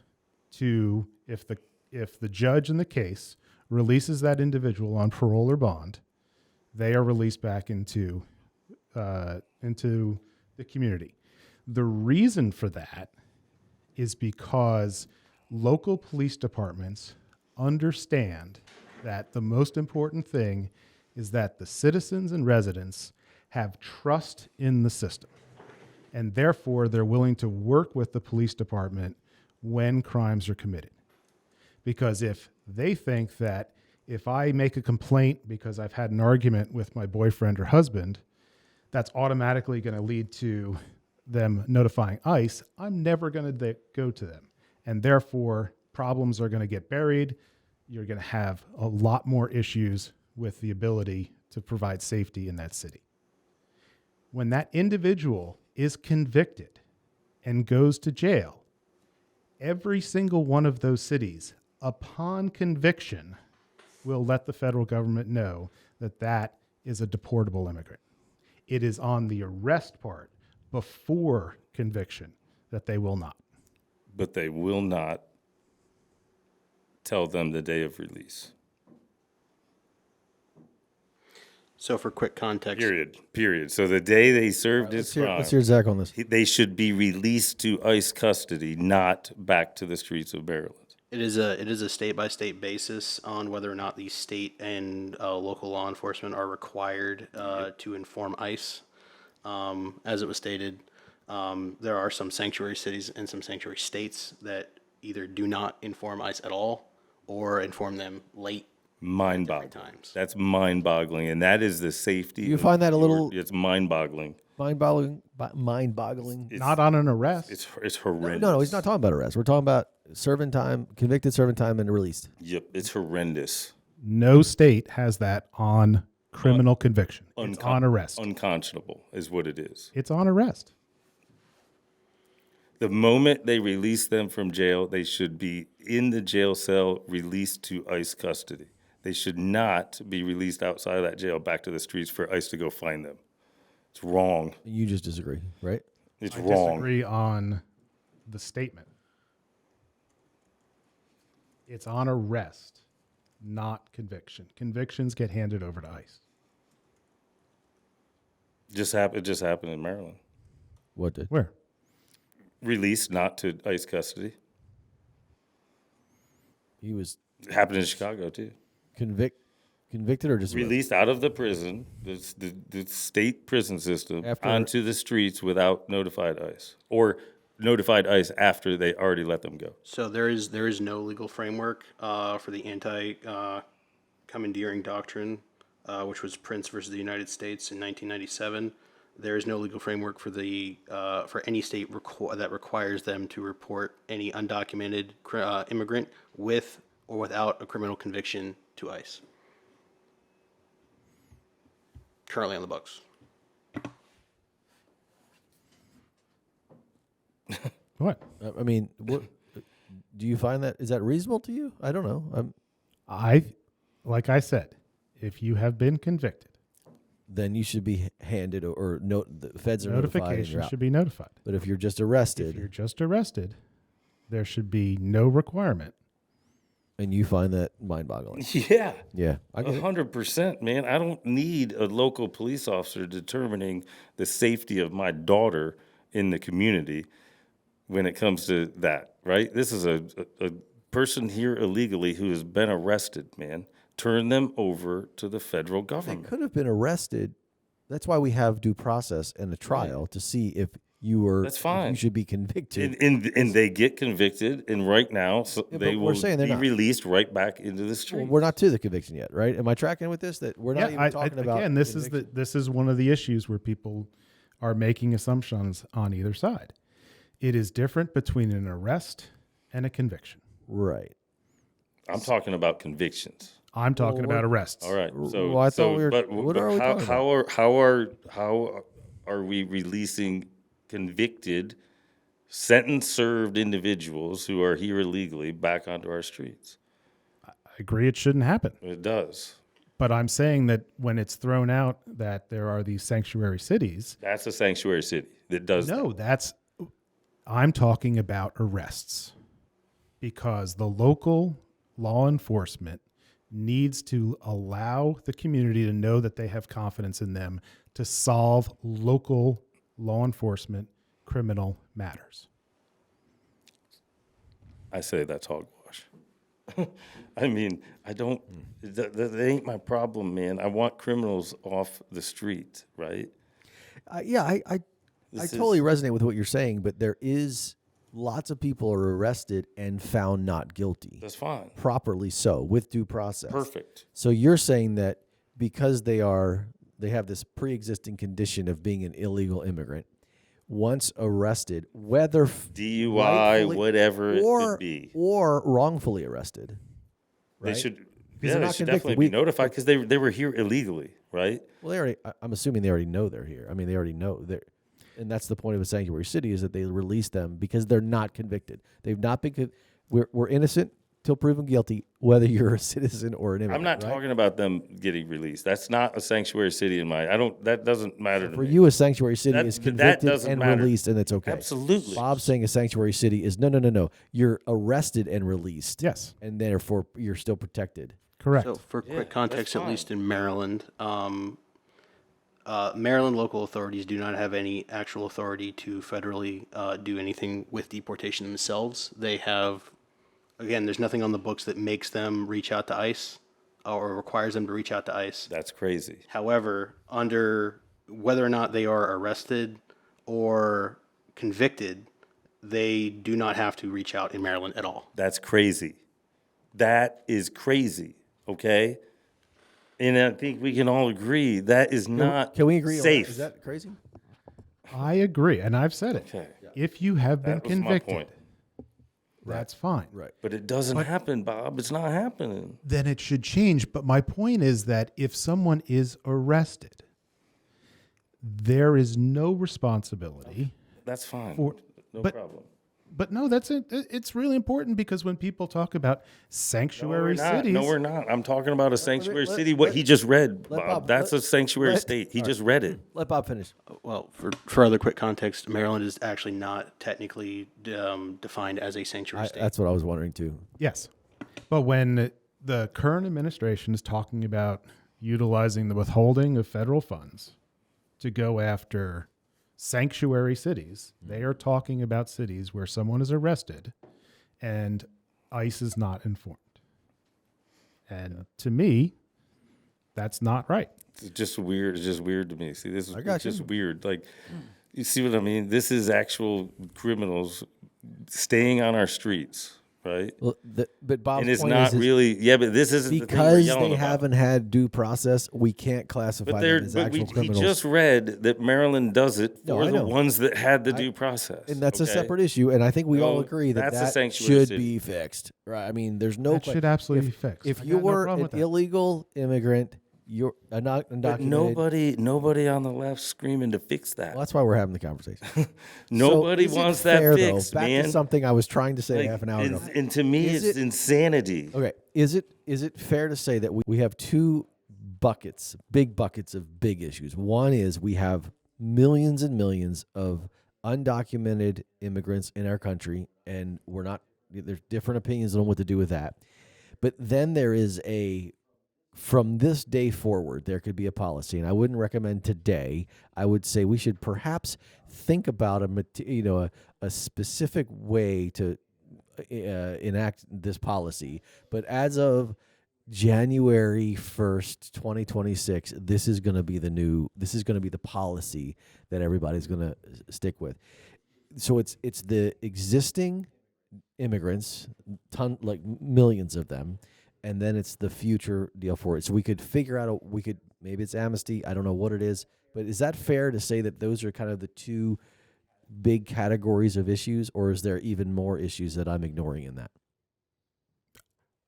B: to, if the judge in the case releases that individual on parole or bond, they are released back into the community. The reason for that is because local police departments understand that the most important thing is that the citizens and residents have trust in the system. And therefore, they're willing to work with the police department when crimes are committed. Because if they think that if I make a complaint because I've had an argument with my boyfriend or husband, that's automatically going to lead to them notifying ICE, I'm never going to go to them. And therefore, problems are going to get buried. You're going to have a lot more issues with the ability to provide safety in that city. When that individual is convicted and goes to jail, every single one of those cities, upon conviction, will let the federal government know that that is a deportable immigrant. It is on the arrest part before conviction that they will not.
A: But they will not tell them the day of release.
D: So for quick context,
A: Period. So the day they served his crime,
C: Let's hear Zach on this.
A: they should be released to ICE custody, not back to the streets of Maryland.
D: it is a state by state basis on whether or not the state and local law enforcement are required to inform ICE. As it was stated, there are some sanctuary cities and some sanctuary states that either do not inform ICE at all or inform them late.
A: Mind-boggling.
D: times.
A: That's mind-boggling, and that is the safety.
C: You
A: of
C: find that a little-
A: It's mind-boggling.
C: Mind-boggling.
B: Not on an arrest.
A: It's horrendous.
C: No, he's not talking about arrest. We're talking about serving time, convicted, serving time, and released.
A: Yep, it's horrendous.
B: No state has that on criminal conviction. It's on arrest.
A: Unconscionable is what it is.
B: It's on arrest.
A: The moment they release them from jail, they should be in the jail cell, released to ICE custody. They should not be released outside of that jail back to the streets for ICE to go find them. It's wrong.
C: You just disagree, right?
A: It's
B: I
A: wrong.
B: disagree on the statement. It's on arrest, not conviction. Convictions get handed over to ICE.
A: It just happened in Maryland.
C: What did?
B: Where?
A: Released, not to ICE custody.
C: He was
A: It happened in Chicago too.
C: convicted or just
A: Released out of the prison, the state prison system,
C: After-
A: onto the streets without notified ICE, or notified ICE after they already let them go.
D: So there is no legal framework for the anti-commandeering doctrine, which was Prince versus the United States in 1997. There is no legal framework for for any state that requires them to report any undocumented immigrant with or without a criminal conviction to ICE. Currently on the books.
B: What?
C: I mean, what do you find is that reasonable to you? I don't know.
B: Like I said, if you have been convicted,
C: Then you should be handed or the feds are notified. And
B: notification
C: you're out.
B: should be notified.
C: But if you're just
B: If
C: arrested
B: you're just arrested, there should be no requirement.
C: and you find that mind-boggling,
A: Yeah.
C: yeah, I get it.
A: 100%, man. I don't need a local police officer determining the safety of my daughter in the community when it comes to that, right? This is a person here illegally who has been arrested, man. Turn them over to the federal
C: They
A: government.
C: could have been arrested. That's why we have due process and a trial to see if you were.
A: That's fine.
C: If you should be convicted.
A: And they get convicted, and right now
C: Yeah,
A: they
C: but we're
A: will
C: saying they're
A: be
C: not.
A: released right back into the
C: Well,
A: street.
C: we're not to the conviction yet, right? Am I tracking with this? That we're not even talking about.
B: Again, this
C: conviction?
B: is one of the issues where people are making assumptions on either side. It is different between an arrest and a conviction.
C: Right.
A: I'm talking about convictions.
B: I'm talking about arrests.
A: All right. So,
C: Well, I thought we were-
A: but,
C: what
A: but
C: are we talking about?
A: how are we releasing convicted, sentence served individuals who are here illegally back onto our streets?
B: I agree it shouldn't happen.
A: It does.
B: But I'm saying that when it's thrown out that there are these sanctuary cities,
A: That's a sanctuary city that does
B: no,
A: that.
B: I'm talking about arrests because the local law enforcement needs to allow the community to know that they have confidence in them to solve local law enforcement criminal matters.
A: I say that's hogwash. I mean, I don't, that ain't my problem, man. I want criminals off the street, right?
C: Yeah, I
A: This
C: totally
A: is-
C: resonate with what you're saying, but there is lots of people are arrested and found not guilty,
A: That's fine.
C: properly so, with due process.
A: Perfect.
C: So you're saying that because they have this pre-existing condition of being an illegal immigrant, once arrested, whether
A: DUI,
C: rightfully-
A: whatever it
C: or
A: could be.
C: or wrongfully arrested,
A: They
C: right?
A: should,
C: they're
A: yeah, they
C: not
A: should
C: convicted.
A: definitely be notified because they were here illegally, right?
C: Well, they already. I'm assuming they already know they're here. I mean, they already know they're, and that's the point of a sanctuary city is that they release them because they're not convicted. They've not been. We're innocent till proven guilty, whether you're a citizen or an immigrant.
A: I'm not
C: right?
A: talking about them getting released. That's not a sanctuary city in my. That doesn't matter to
C: For
A: me.
C: you, a sanctuary city
A: That-
C: is
A: that
C: convicted
A: doesn't
C: and
A: matter.
C: released, and it's okay.
A: Absolutely.
C: Bob's saying a sanctuary city is no. You're arrested and released.
B: Yes,
C: And therefore you're still protected.
B: correct.
D: So, for
A: Yeah,
D: quick context, at least in Maryland, Maryland local authorities do not have any actual authority to federally do anything with deportation themselves. They have, again, there's nothing on the books that makes them reach out to ICE or requires them to reach out to ICE.
A: That's crazy.
D: However, under whether or not they are arrested or convicted, they do not have to reach out in Maryland at all.
A: That's crazy. That is crazy. Okay. And I think we can all agree that is not
C: Can we agree
A: safe.
C: on that? Is that crazy?
B: I agree, and I've said it.
A: Okay.
B: If you have been
A: That was my
B: convicted,
A: point.
B: that's fine.
C: Right.
A: But it doesn't happen, Bob. It's not happening.
B: Then it should change. But my point is that if someone is arrested, there is no responsibility.
A: That's fine.
B: For-
A: no
B: but-
A: problem.
B: But no, that's it. It's really important because when people talk about sanctuary cities,
A: No, we're not. I'm talking about a sanctuary
C: let-
A: city. What he just read,
C: let
A: Bob.
C: Bob-
A: That's
C: let-
A: a sanctuary
C: let-
A: state. He just read it.
C: Let Bob finish.
D: Well, for other quick context, Maryland is actually not technically defined as a sanctuary state.
C: That's what I was wondering too.
B: yes. But when the current administration is talking about utilizing the withholding of federal funds to go after sanctuary cities, they are talking about cities where someone is arrested and ICE is not informed. And to me, that's not right.
A: It's just weird. It's just weird to me. See, this is
C: I got
A: it's just
C: you.
A: weird. Like, you see what I mean? This is actual criminals staying on our streets, right?
C: Well, but Bob's
A: And it's
C: point
A: not
C: is
A: really. Yeah, but this isn't the thing we're
C: because
A: yelling
C: they
A: about.
C: haven't had due process. We can't classify
A: But
C: them as
A: he
C: actual criminals.
A: just read that Maryland does it
C: No,
A: for
C: I
A: the
C: know.
A: ones that had the due process.
C: and that's a
A: okay?
C: separate issue. And I think we all
A: No,
C: agree that
A: that's a
C: that
A: sanctuary
C: should
A: city.
C: be fixed, right? I mean, there's no
B: That should absolutely be fixed.
C: If
B: I
C: you
B: got no
C: were
B: problem
C: an
B: with that.
C: illegal immigrant, you're
A: But
C: undocumented.
A: nobody on the left screaming to fix that.
C: Well, that's why we're having the conversation.
A: Nobody
C: So is it
A: wants that
C: fair,
A: fixed,
C: though? Back
A: man.
C: to something I was trying to say
A: Like,
C: half an hour ago.
A: and to me,
C: Is
A: it's
C: it-
A: insanity.
C: Okay, is it fair to say that we have two big buckets of big issues? One is we have millions and millions of undocumented immigrants in our country, and there's different opinions on what to do with that. But then there is from this day forward, there could be a policy, and I wouldn't recommend today. I would say we should perhaps think about a specific way to enact this policy. But as of January 1st, 2026, this is going to be the policy that everybody's going to stick with. So it's the existing immigrants, like millions of them, and then it's the future deal for it. So we could figure out maybe it's amnesty. I don't know what it is, but is that fair to say that those are kind of the two big categories of issues, or is there even more issues that I'm ignoring in that?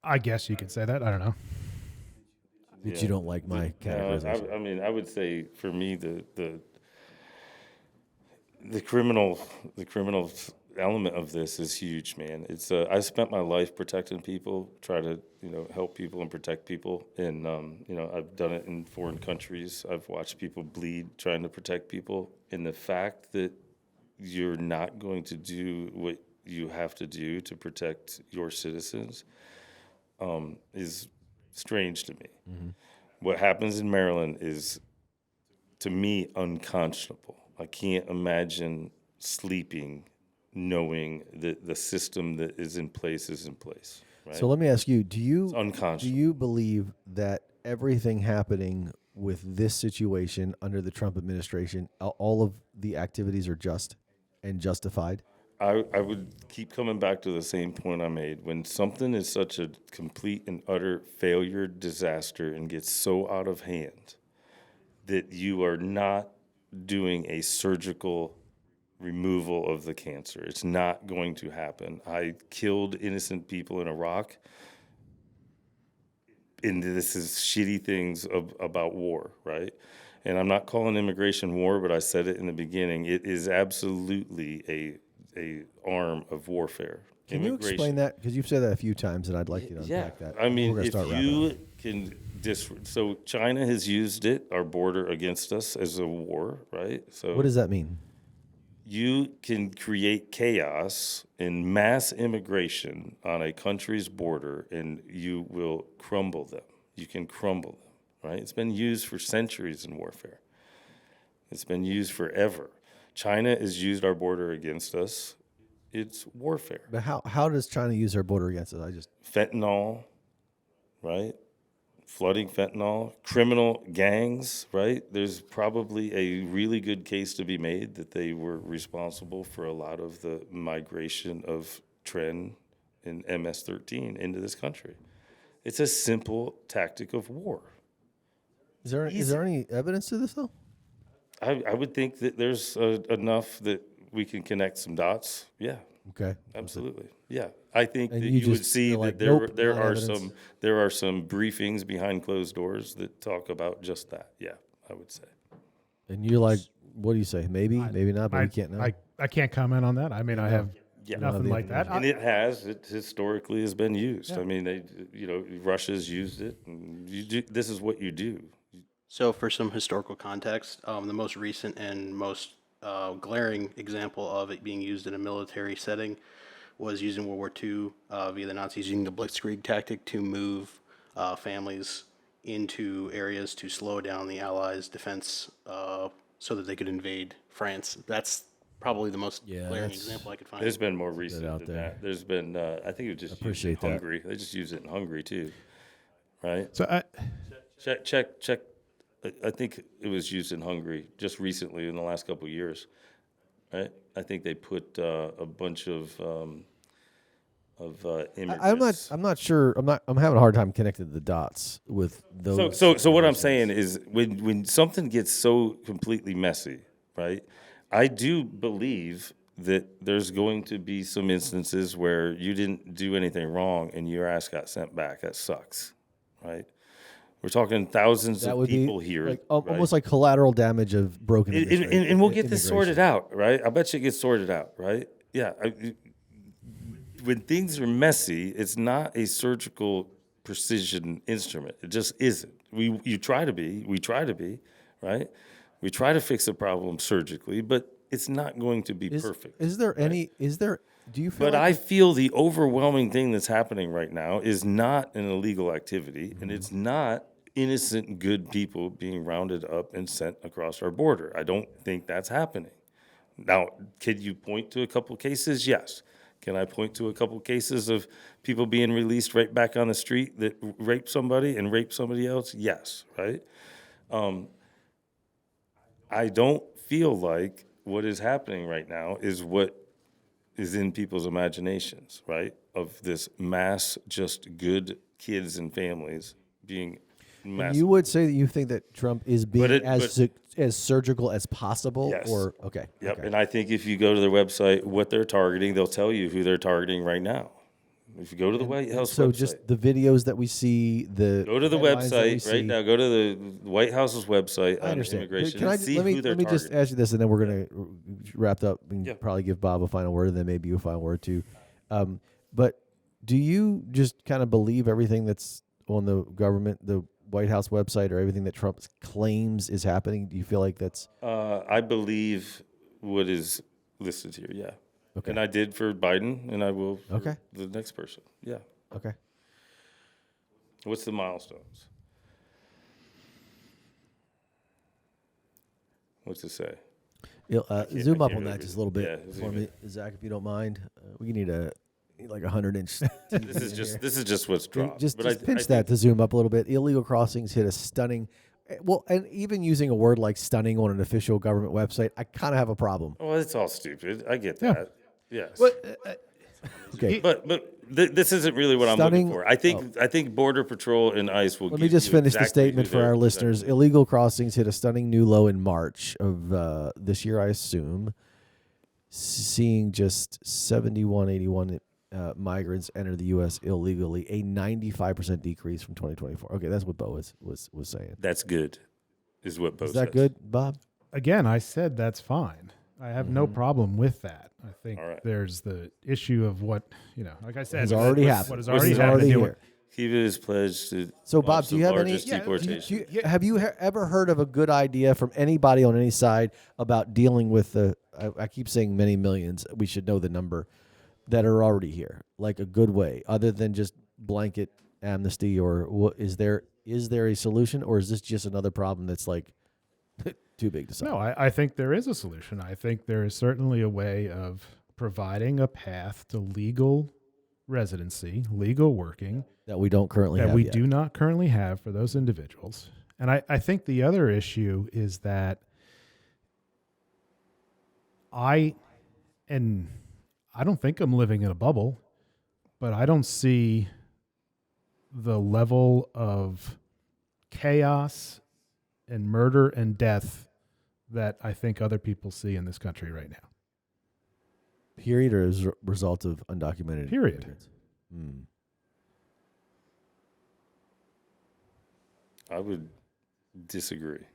B: I guess you could say that. I don't know.
C: That
A: Yeah.
C: you don't like my categorization.
A: I mean, I would say for me the criminal element of this is huge, man. It's I spent my life protecting people, try to help people and protect people, and I've done it in foreign countries. I've watched people bleed trying to protect people, and the fact that you're not going to do what you have to do to protect your citizens is strange to me.
C: Mm-hmm.
A: What happens in Maryland is, to me, unconscionable. I can't imagine sleeping knowing that the system that is in place is in place. Right?
C: So let me ask you:
A: It's unconscionable.
C: do you believe that everything happening with this situation under the Trump administration, all of the activities are just and justified?
A: I would keep coming back to the same point I made. When something is such a complete and utter failure, disaster, and gets so out of hand that you are not doing a surgical removal of the cancer, it's not going to happen. I killed innocent people in Iraq, and this is shitty things about war, right? And I'm not calling immigration war, but I said it in the beginning. It is absolutely a arm of warfare.
C: Can you explain that? Because you've said that a few times, and I'd like you to unpack that.
A: I mean,
C: We're gonna
A: if
C: start wrapping
A: you
C: up.
A: can so China has used it, our border, against us as a war, right? So
C: What does that mean?
A: you can create chaos and mass immigration on a country's border, and you will crumble them. You can crumble them, right? It's been used for centuries in warfare. It's been used forever. China has used our border against us. It's warfare.
C: But how does China use their border against us?
A: Fentanyl, right? Flooding fentanyl, criminal gangs, right? There's probably a really good case to be made that they were responsible for a lot of the migration of Tren and MS-13 into this country. It's a simple tactic of war.
C: Is there any evidence to this though?
A: I would think that there's enough that we can connect some dots. Yeah,
C: Okay.
A: absolutely. Yeah, I think
C: And
A: that
C: you
A: you would
C: just
A: see
C: feel
A: that
C: like,
A: there
C: nope,
A: there
C: not
A: are
C: evidence.
A: there are some briefings behind closed doors that talk about just that. Yeah, I would say.
C: And you're like, what do you say? Maybe, maybe not, but we can't know.
B: I can't comment on that. I mean, I have
A: Yeah.
B: nothing
C: the
B: like that.
A: And it historically has been used.
B: Yeah.
A: I mean, Russia's used it, and this is what you do.
D: So, for some historical context, the most recent and most glaring example of it being used in a military setting was used in World War II via the Nazis using the Blitzkrieg tactic to move families into areas to slow down the Allies' defense so that they could invade France. That's probably the most
C: Yeah,
D: glaring
C: that's-
D: example I could find.
A: There's been more recent
C: out
A: than
C: there.
A: that. There's been, I think it was just used in
C: Appreciate that.
A: Hungary. They just use it in Hungary too, right?
B: So
A: Check. I think it was used in Hungary just recently in the last couple of years, right? I think they put a bunch of images.
C: I'm not sure. I'm having a hard time connecting the dots with those.
A: So what I'm saying is when something gets so completely messy, right? I do believe that there's going to be some instances where you didn't do anything wrong and your ass got sent back. That sucks, right? We're talking thousands
C: that
A: of
C: would
A: people
C: be
A: here,
C: like,
A: right?
C: almost like collateral damage of broken.
A: And we'll get this sorted out, right? I bet you it gets sorted out, right? Yeah. When things are messy, it's not a surgical precision instrument. It just isn't. We try to be, right? We try to fix a problem surgically, but it's not going to be perfect.
C: Is there any? Is there? Do you feel?
A: But
C: like
A: I feel the overwhelming thing that's happening right now is not an illegal activity, and it's not innocent, good people being rounded up and sent across our border. I don't think that's happening. Now, can you point to a couple cases? Yes. Can I point to a couple cases of people being released right back on the street that rape somebody and rape somebody else? Yes, right? I don't feel like what is happening right now is what is in people's imaginations, right? Of this mass, just good kids and families being mass.
C: you would say that you think that Trump is being
A: But-
C: as surgical as possible,
A: Yes.
C: or okay?
A: Yep,
C: Okay.
A: and I think if you go to their website, what they're targeting, they'll tell you who they're targeting right now. If you go to the White House
C: So
A: website,
C: just the videos that we see,
A: go to the
C: headlines that we
A: website right
C: see-
A: now. Go to the White House's website
C: I
A: on
C: understand.
A: immigration
C: Can I
A: and
C: just,
A: see
C: let me
A: who they're
C: let me just
A: targeting.
C: ask you this, and then we're gonna wrap up and
A: Yeah.
C: probably give Bob a final word, and then maybe you a final word too. But do you just kind of believe everything that's on the White House website, or everything that Trump claims is happening? Do you feel like that's
A: I believe what is listed here. Yeah,
C: Okay.
A: and I did for Biden, and I will for
C: Okay.
A: the next person. Yeah.
C: okay?
A: What's the milestones? What's it say?
C: Zoom
A: I
C: up
A: can't
C: on that
A: really
C: just a little bit
A: yeah,
C: for
A: zoom
C: me, Zach, if you don't mind. We need like 100-inch.
A: This is just what's dropped.
C: Just
A: But
C: pinch
A: I
C: that
A: think-
C: to zoom up a little bit. Illegal crossings hit a stunning. Well, and even using a word like stunning on an official government website, I kind of have a problem.
A: Well, it's all stupid. I get
B: Yeah.
A: that. Yes.
C: Okay.
A: But this isn't really what I'm
C: Stunning-
A: looking for. I think Border Patrol and ICE will.
C: Let me
A: give
C: just
A: you
C: finish the
A: exactly
C: statement
A: who
C: for
A: they're-
C: our listeners. Illegal crossings hit a stunning new low in March of this year, I assume, seeing just 7181 migrants enter the U.S. illegally, a 95% decrease from 2024. Okay, that's what Bo was saying.
A: That's good, is what Bo
C: Is that
A: says.
C: good, Bob?
B: again, I said that's fine. I have no problem with that. I think
A: All right.
B: there's the issue of what, like I said,
C: Has already happened.
B: What has
A: What's
B: already
A: the-
B: happened to do
C: here.
B: it.
A: He is pledged to.
C: So, Bob,
A: launch
C: do you
A: the
C: have any?
A: largest deportation?
C: Have you ever heard of a good idea from anybody on any side about dealing with the? I keep saying many millions. We should know the number that are already here. Like a good way, other than just blanket amnesty, or what? Is there a solution, or is this just another problem that's like too big to solve?
B: No, I think there is a solution. I think there is certainly a way of providing a path to legal residency, legal working,
C: that we don't currently
B: that
C: have
B: we
C: yet.
B: do not currently have for those individuals. And I think the other issue is that I don't think I'm living in a bubble, but I don't see the level of chaos and murder and death that I think other people see in this country right now.
C: Period, or as a result of undocumented
B: Period.
C: immigrants? Hmm.
A: I would disagree.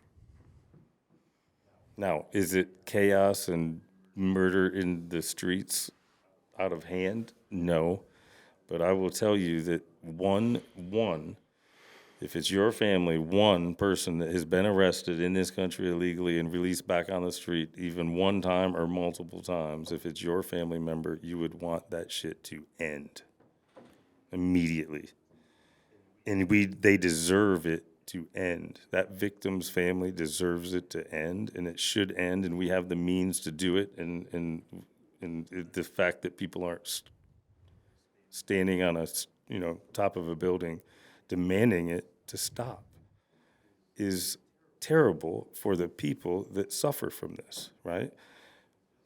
A: Now, is it chaos and murder in the streets out of hand? No. But I will tell you that if it's your family, one person that has been arrested in this country illegally and released back on the street, even one time or multiple times, if it's your family member, you would want that shit to end immediately. And they deserve it to end. That victim's family deserves it to end, and it should end, and we have the means to do it. And the fact that people aren't standing on a top of a building demanding it to stop is terrible for the people that suffer from this, right?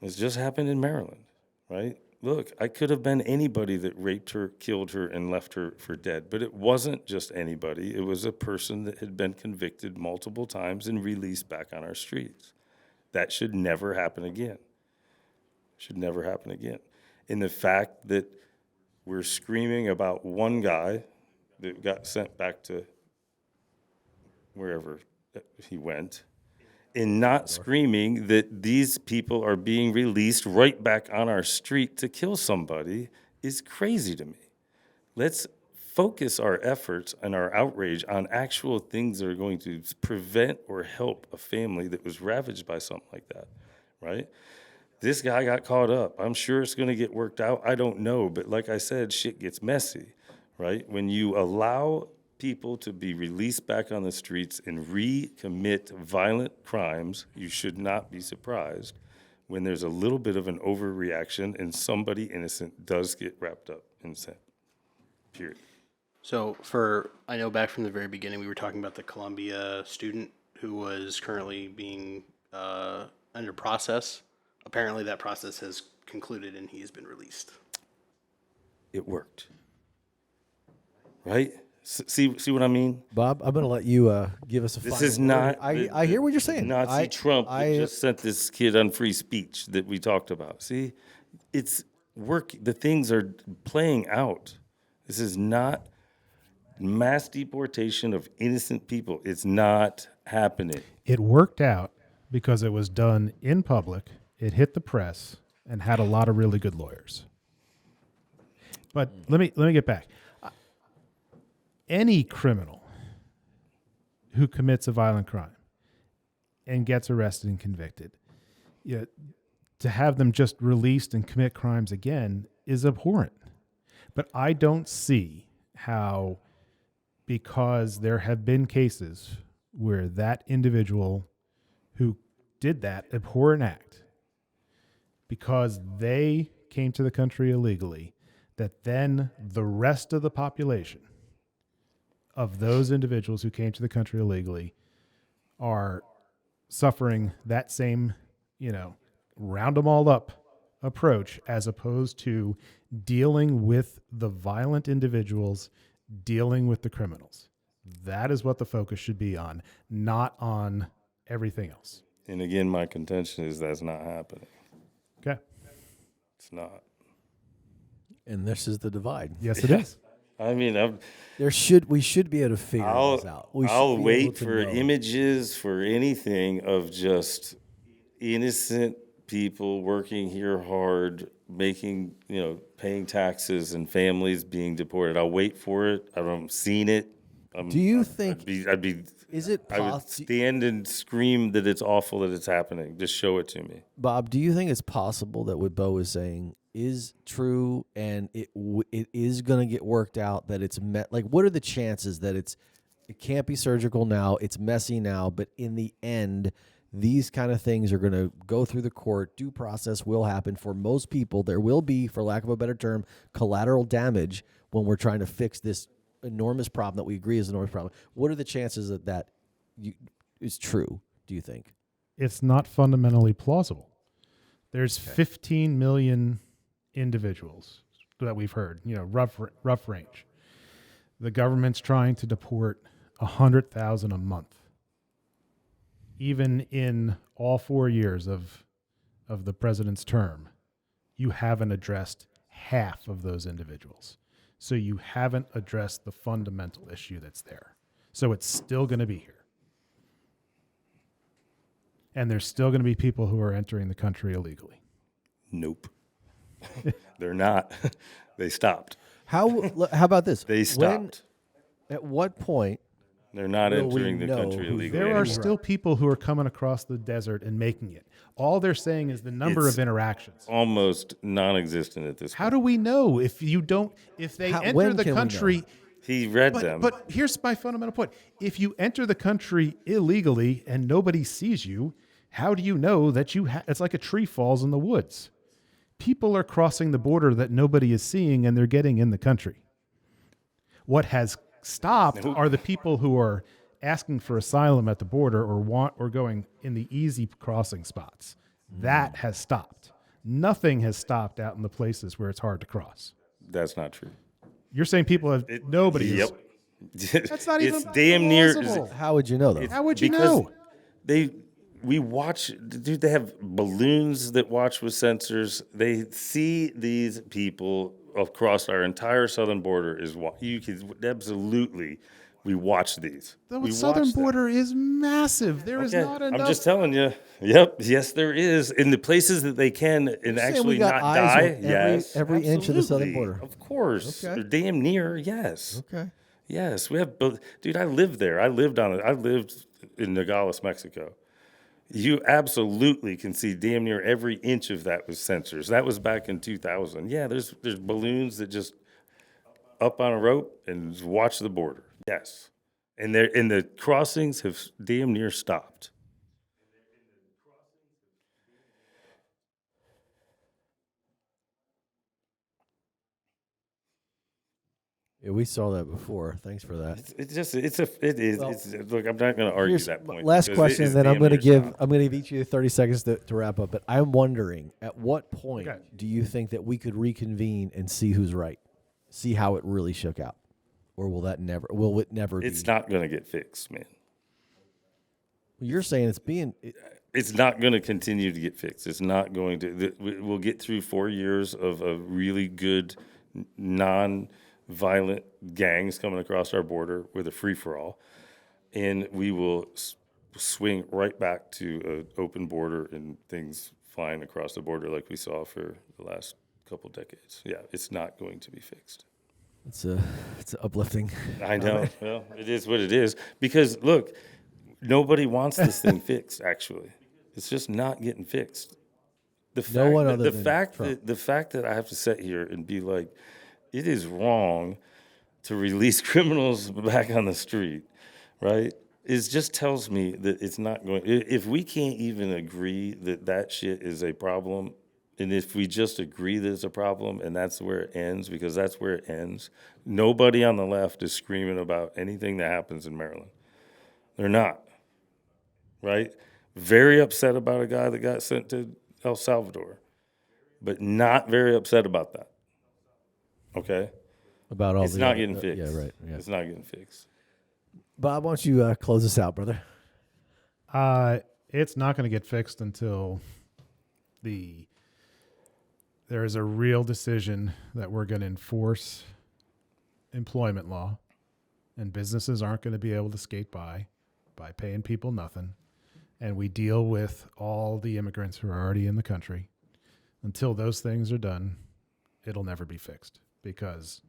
A: It's just happened in Maryland, right? Look, I could have been anybody that raped her, killed her, and left her for dead. But it wasn't just anybody. It was a person that had been convicted multiple times and released back on our streets. That should never happen again. Should never happen again. And the fact that we're screaming about one guy that got sent back to wherever he went, and not screaming that these people are being released right back on our street to kill somebody is crazy to me. Let's focus our efforts and our outrage on actual things that are going to prevent or help a family that was ravaged by something like that, right? This guy got caught up. I'm sure it's going to get worked out. I don't know. But like I said, shit gets messy, right? When you allow people to be released back on the streets and recommit violent crimes, you should not be surprised when there's a little bit of an overreaction and somebody innocent does get wrapped up in sent. Period.
D: So I know back from the very beginning, we were talking about the Columbia student who was currently being under process. Apparently that process has concluded and he has been released.
A: It worked. Right? See what I mean?
C: Bob, I'm going to let you give us a
A: This
C: final
A: is
C: word.
A: not.
C: I hear what you're saying.
A: Nazi Trump that just sent this kid on free speech that we talked about. See, it's work. The things are playing out. This is not mass deportation of innocent people. It's not happening.
B: It worked out because it was done in public. It hit the press and had a lot of really good lawyers. But let me get back. Any criminal who commits a violent crime and gets arrested and convicted, to have them just released and commit crimes again is abhorrent. But I don't see how, because there have been cases where that individual who did that abhorrent act, because they came to the country illegally, that then the rest of the population of those individuals who came to the country illegally are suffering that same, round them all up approach, as opposed to dealing with the violent individuals, dealing with the criminals. That is what the focus should be on, not on everything else.
A: And again, my contention is that's not happening.
B: Okay.
A: It's not.
C: And this is the divide.
B: Yes, it is.
A: I mean,
C: We should be able to figure this out.
A: I'll wait for images for anything of just innocent people working here hard, making, paying taxes and families being deported. I'll wait for it. I haven't seen it.
C: Do you think
A: I'd be
C: is it
A: I would
C: possible,
A: stand and scream that it's awful that it's happening. Just show it to me.
C: Bob? Do you think it's possible that what Beau is saying is true and it is going to get worked out? That it's what are the chances that it can't be surgical now? It's messy now, but in the end, these kind of things are going to go through the court. Due process will happen for most people. There will be, for lack of a better term, collateral damage when we're trying to fix this enormous problem that we agree is an enormous problem. What are the chances that is true, do you think?
B: It's not fundamentally plausible. There's 15 million individuals that we've heard, rough range. The government's trying to deport 100,000 a month. Even in all 4 years of the president's term, you haven't addressed half of those individuals. So you haven't addressed the fundamental issue that's there. So it's still going to be here. And there's still going to be people who are entering the country illegally.
A: Nope. They're not. They stopped.
C: How about this?
A: They stopped.
C: At what point?
A: They're not
C: Will we
A: entering the
C: know
A: country
C: who's
A: illegally.
B: There are
A: anymore.
B: still people who are coming across the desert and making it. All they're saying is the number
A: It's
B: of interactions.
A: almost non-existent at this point.
B: How do we know if you don't? If they enter
C: when
B: the
C: can we know?
B: country,
A: He read them.
B: but here's my fundamental point: if you enter the country illegally and nobody sees you, how do you know that you? It's like a tree falls in the woods. People are crossing the border that nobody is seeing, and they're getting in the country. What has stopped are the people who are asking for asylum at the border or going in the easy crossing spots. That has stopped. Nothing has stopped out in the places where it's hard to cross.
A: That's not true.
B: You're saying people have nobody.
A: Yep.
B: That's not
A: It's
B: even
A: damn near.
B: plausible.
C: How would you know though?
B: How would you
A: because
B: know?
A: we watch, dude. They have balloons that watch with sensors. They see these people across our entire southern border. You can absolutely. We watch these.
B: The
A: We
B: southern
A: watch them.
B: border is massive. There is
A: Okay,
B: not enough.
A: I'm just telling you. Yep. Yes, there is. In the places that they can and
C: saying
A: actually
C: we got
A: not
C: eyes
A: die.
C: on
A: Yes.
C: every inch of the southern
A: absolutely.
C: border.
A: Of course.
C: Okay.
A: Damn near. Yes.
C: Okay.
A: Yes. We have both. Dude, I lived there. I lived in Nogales, Mexico. You absolutely can see damn near every inch of that with sensors. That was back in 2000. Yeah, there's balloons that just up on a rope and watch the border. Yes. And the crossings have damn near stopped.
C: Yeah, we saw that before. Thanks for that.
A: Look, I'm not going to argue
C: Here's
A: that point.
C: last
A: because
C: question,
A: it is
C: then I'm
A: damn
C: going to
A: near
C: give
A: stopped.
C: I'm going to give each of you 30 seconds to wrap up. But I'm wondering, at what point
B: Okay.
C: do you think that we could reconvene and see who's right, see how it really shook out, or will it never?
A: It's
C: be?
A: not going to get fixed, man.
C: You're saying it's being.
A: It's not going to continue to get fixed. It's not going to. We'll get through 4 years of a really good, non-violent gangs coming across our border with a free-for-all, and we will swing right back to an open border and things flying across the border like we saw for the last couple decades. Yeah, it's not going to be fixed.
C: It's uplifting.
A: I know. Well, it is what it is. Because look, nobody wants this thing fixed. Actually, it's just not getting fixed. The fact that I have to sit here and be like, it is wrong to release criminals back on the street, right? It just tells me that it's not going. If we can't even agree that shit is a problem, and if we just agree that it's a problem and that's where it ends, because that's where it ends, nobody on the left is screaming about anything that happens in Maryland. They're not, right? Very upset about a guy that got sent to El Salvador, but not very upset about that. Okay?
C: About all
A: It's
C: the
A: not
C: other-
A: getting fixed.
C: Yeah, right. Yeah.
A: It's not getting fixed.
C: Bob, why don't you close us out, brother?
B: It's not going to get fixed until there is a real decision that we're going to enforce employment law, and businesses aren't going to be able to skate by paying people nothing, and we deal with all the immigrants who are already in the country. Until those things are done, it'll never be fixed, because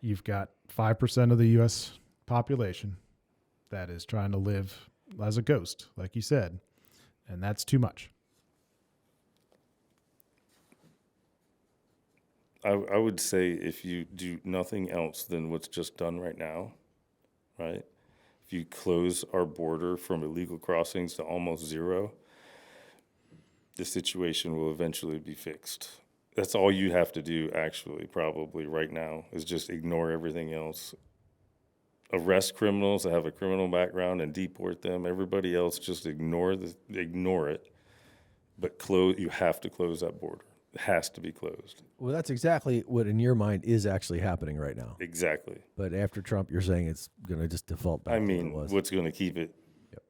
B: you've got 5% of the U.S. population that is trying to live as a ghost, like you said, and that's too much.
A: I would say if you do nothing else than what's just done right now, right? If you close our border from illegal crossings to almost zero, the situation will eventually be fixed. That's all you have to do, actually, probably right now, is just ignore everything else. Arrest criminals that have a criminal background and deport them. Everybody else, just ignore it. But you have to close that border. It has to be closed.
C: Well, that's exactly what in your mind is actually happening right now.
A: Exactly.
C: But after Trump, you're saying it's going to just default back
A: I
C: to what
A: mean,
C: it was.
A: what's going to keep it?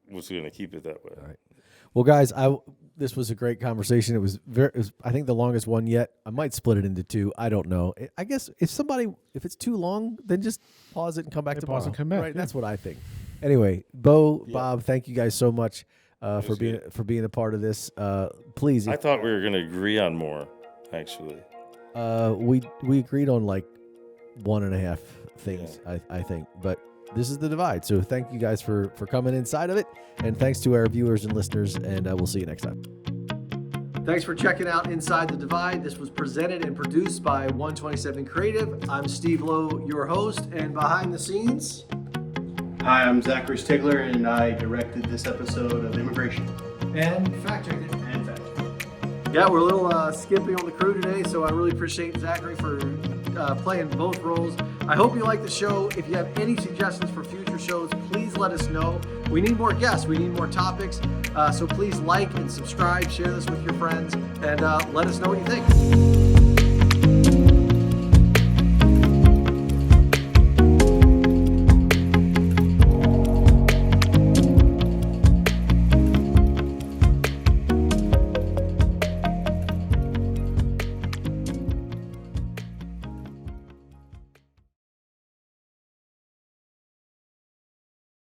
A: What's going to keep it that way?
C: All right. Well, guys, this was a great conversation. It was I think the longest one yet. I might split it into two. I don't know. I guess if it's too long, then just pause it and come back
B: Yeah,
C: tomorrow.
B: pause and come back,
C: Right.
B: yeah.
C: That's what I think. Anyway, Beau, Bob, thank you guys so much for being a part of this. Please,
A: I thought we were going to agree on more, actually.
C: We agreed on like 1.5 things, I think, but this is the divide. So thank you guys for coming inside of it, and thanks to our viewers and listeners, and we'll see you next time. Thanks for checking out Inside the Divide. This was presented and produced by 127 Creative. I'm Steve Lowe, your host, and behind the scenes.
D: Hi, I'm Zachary Stigler, and I directed this episode of Immigration.
C: And fact-checked it.
D: And fact.
C: Yeah, we're a little skimpy on the crew today, so I really appreciate Zachary for playing both roles. I hope you like the show. If you have any suggestions for future shows, please let us know. We need more guests. We need more topics. So please like and subscribe, share this with your friends, and let us know what you think.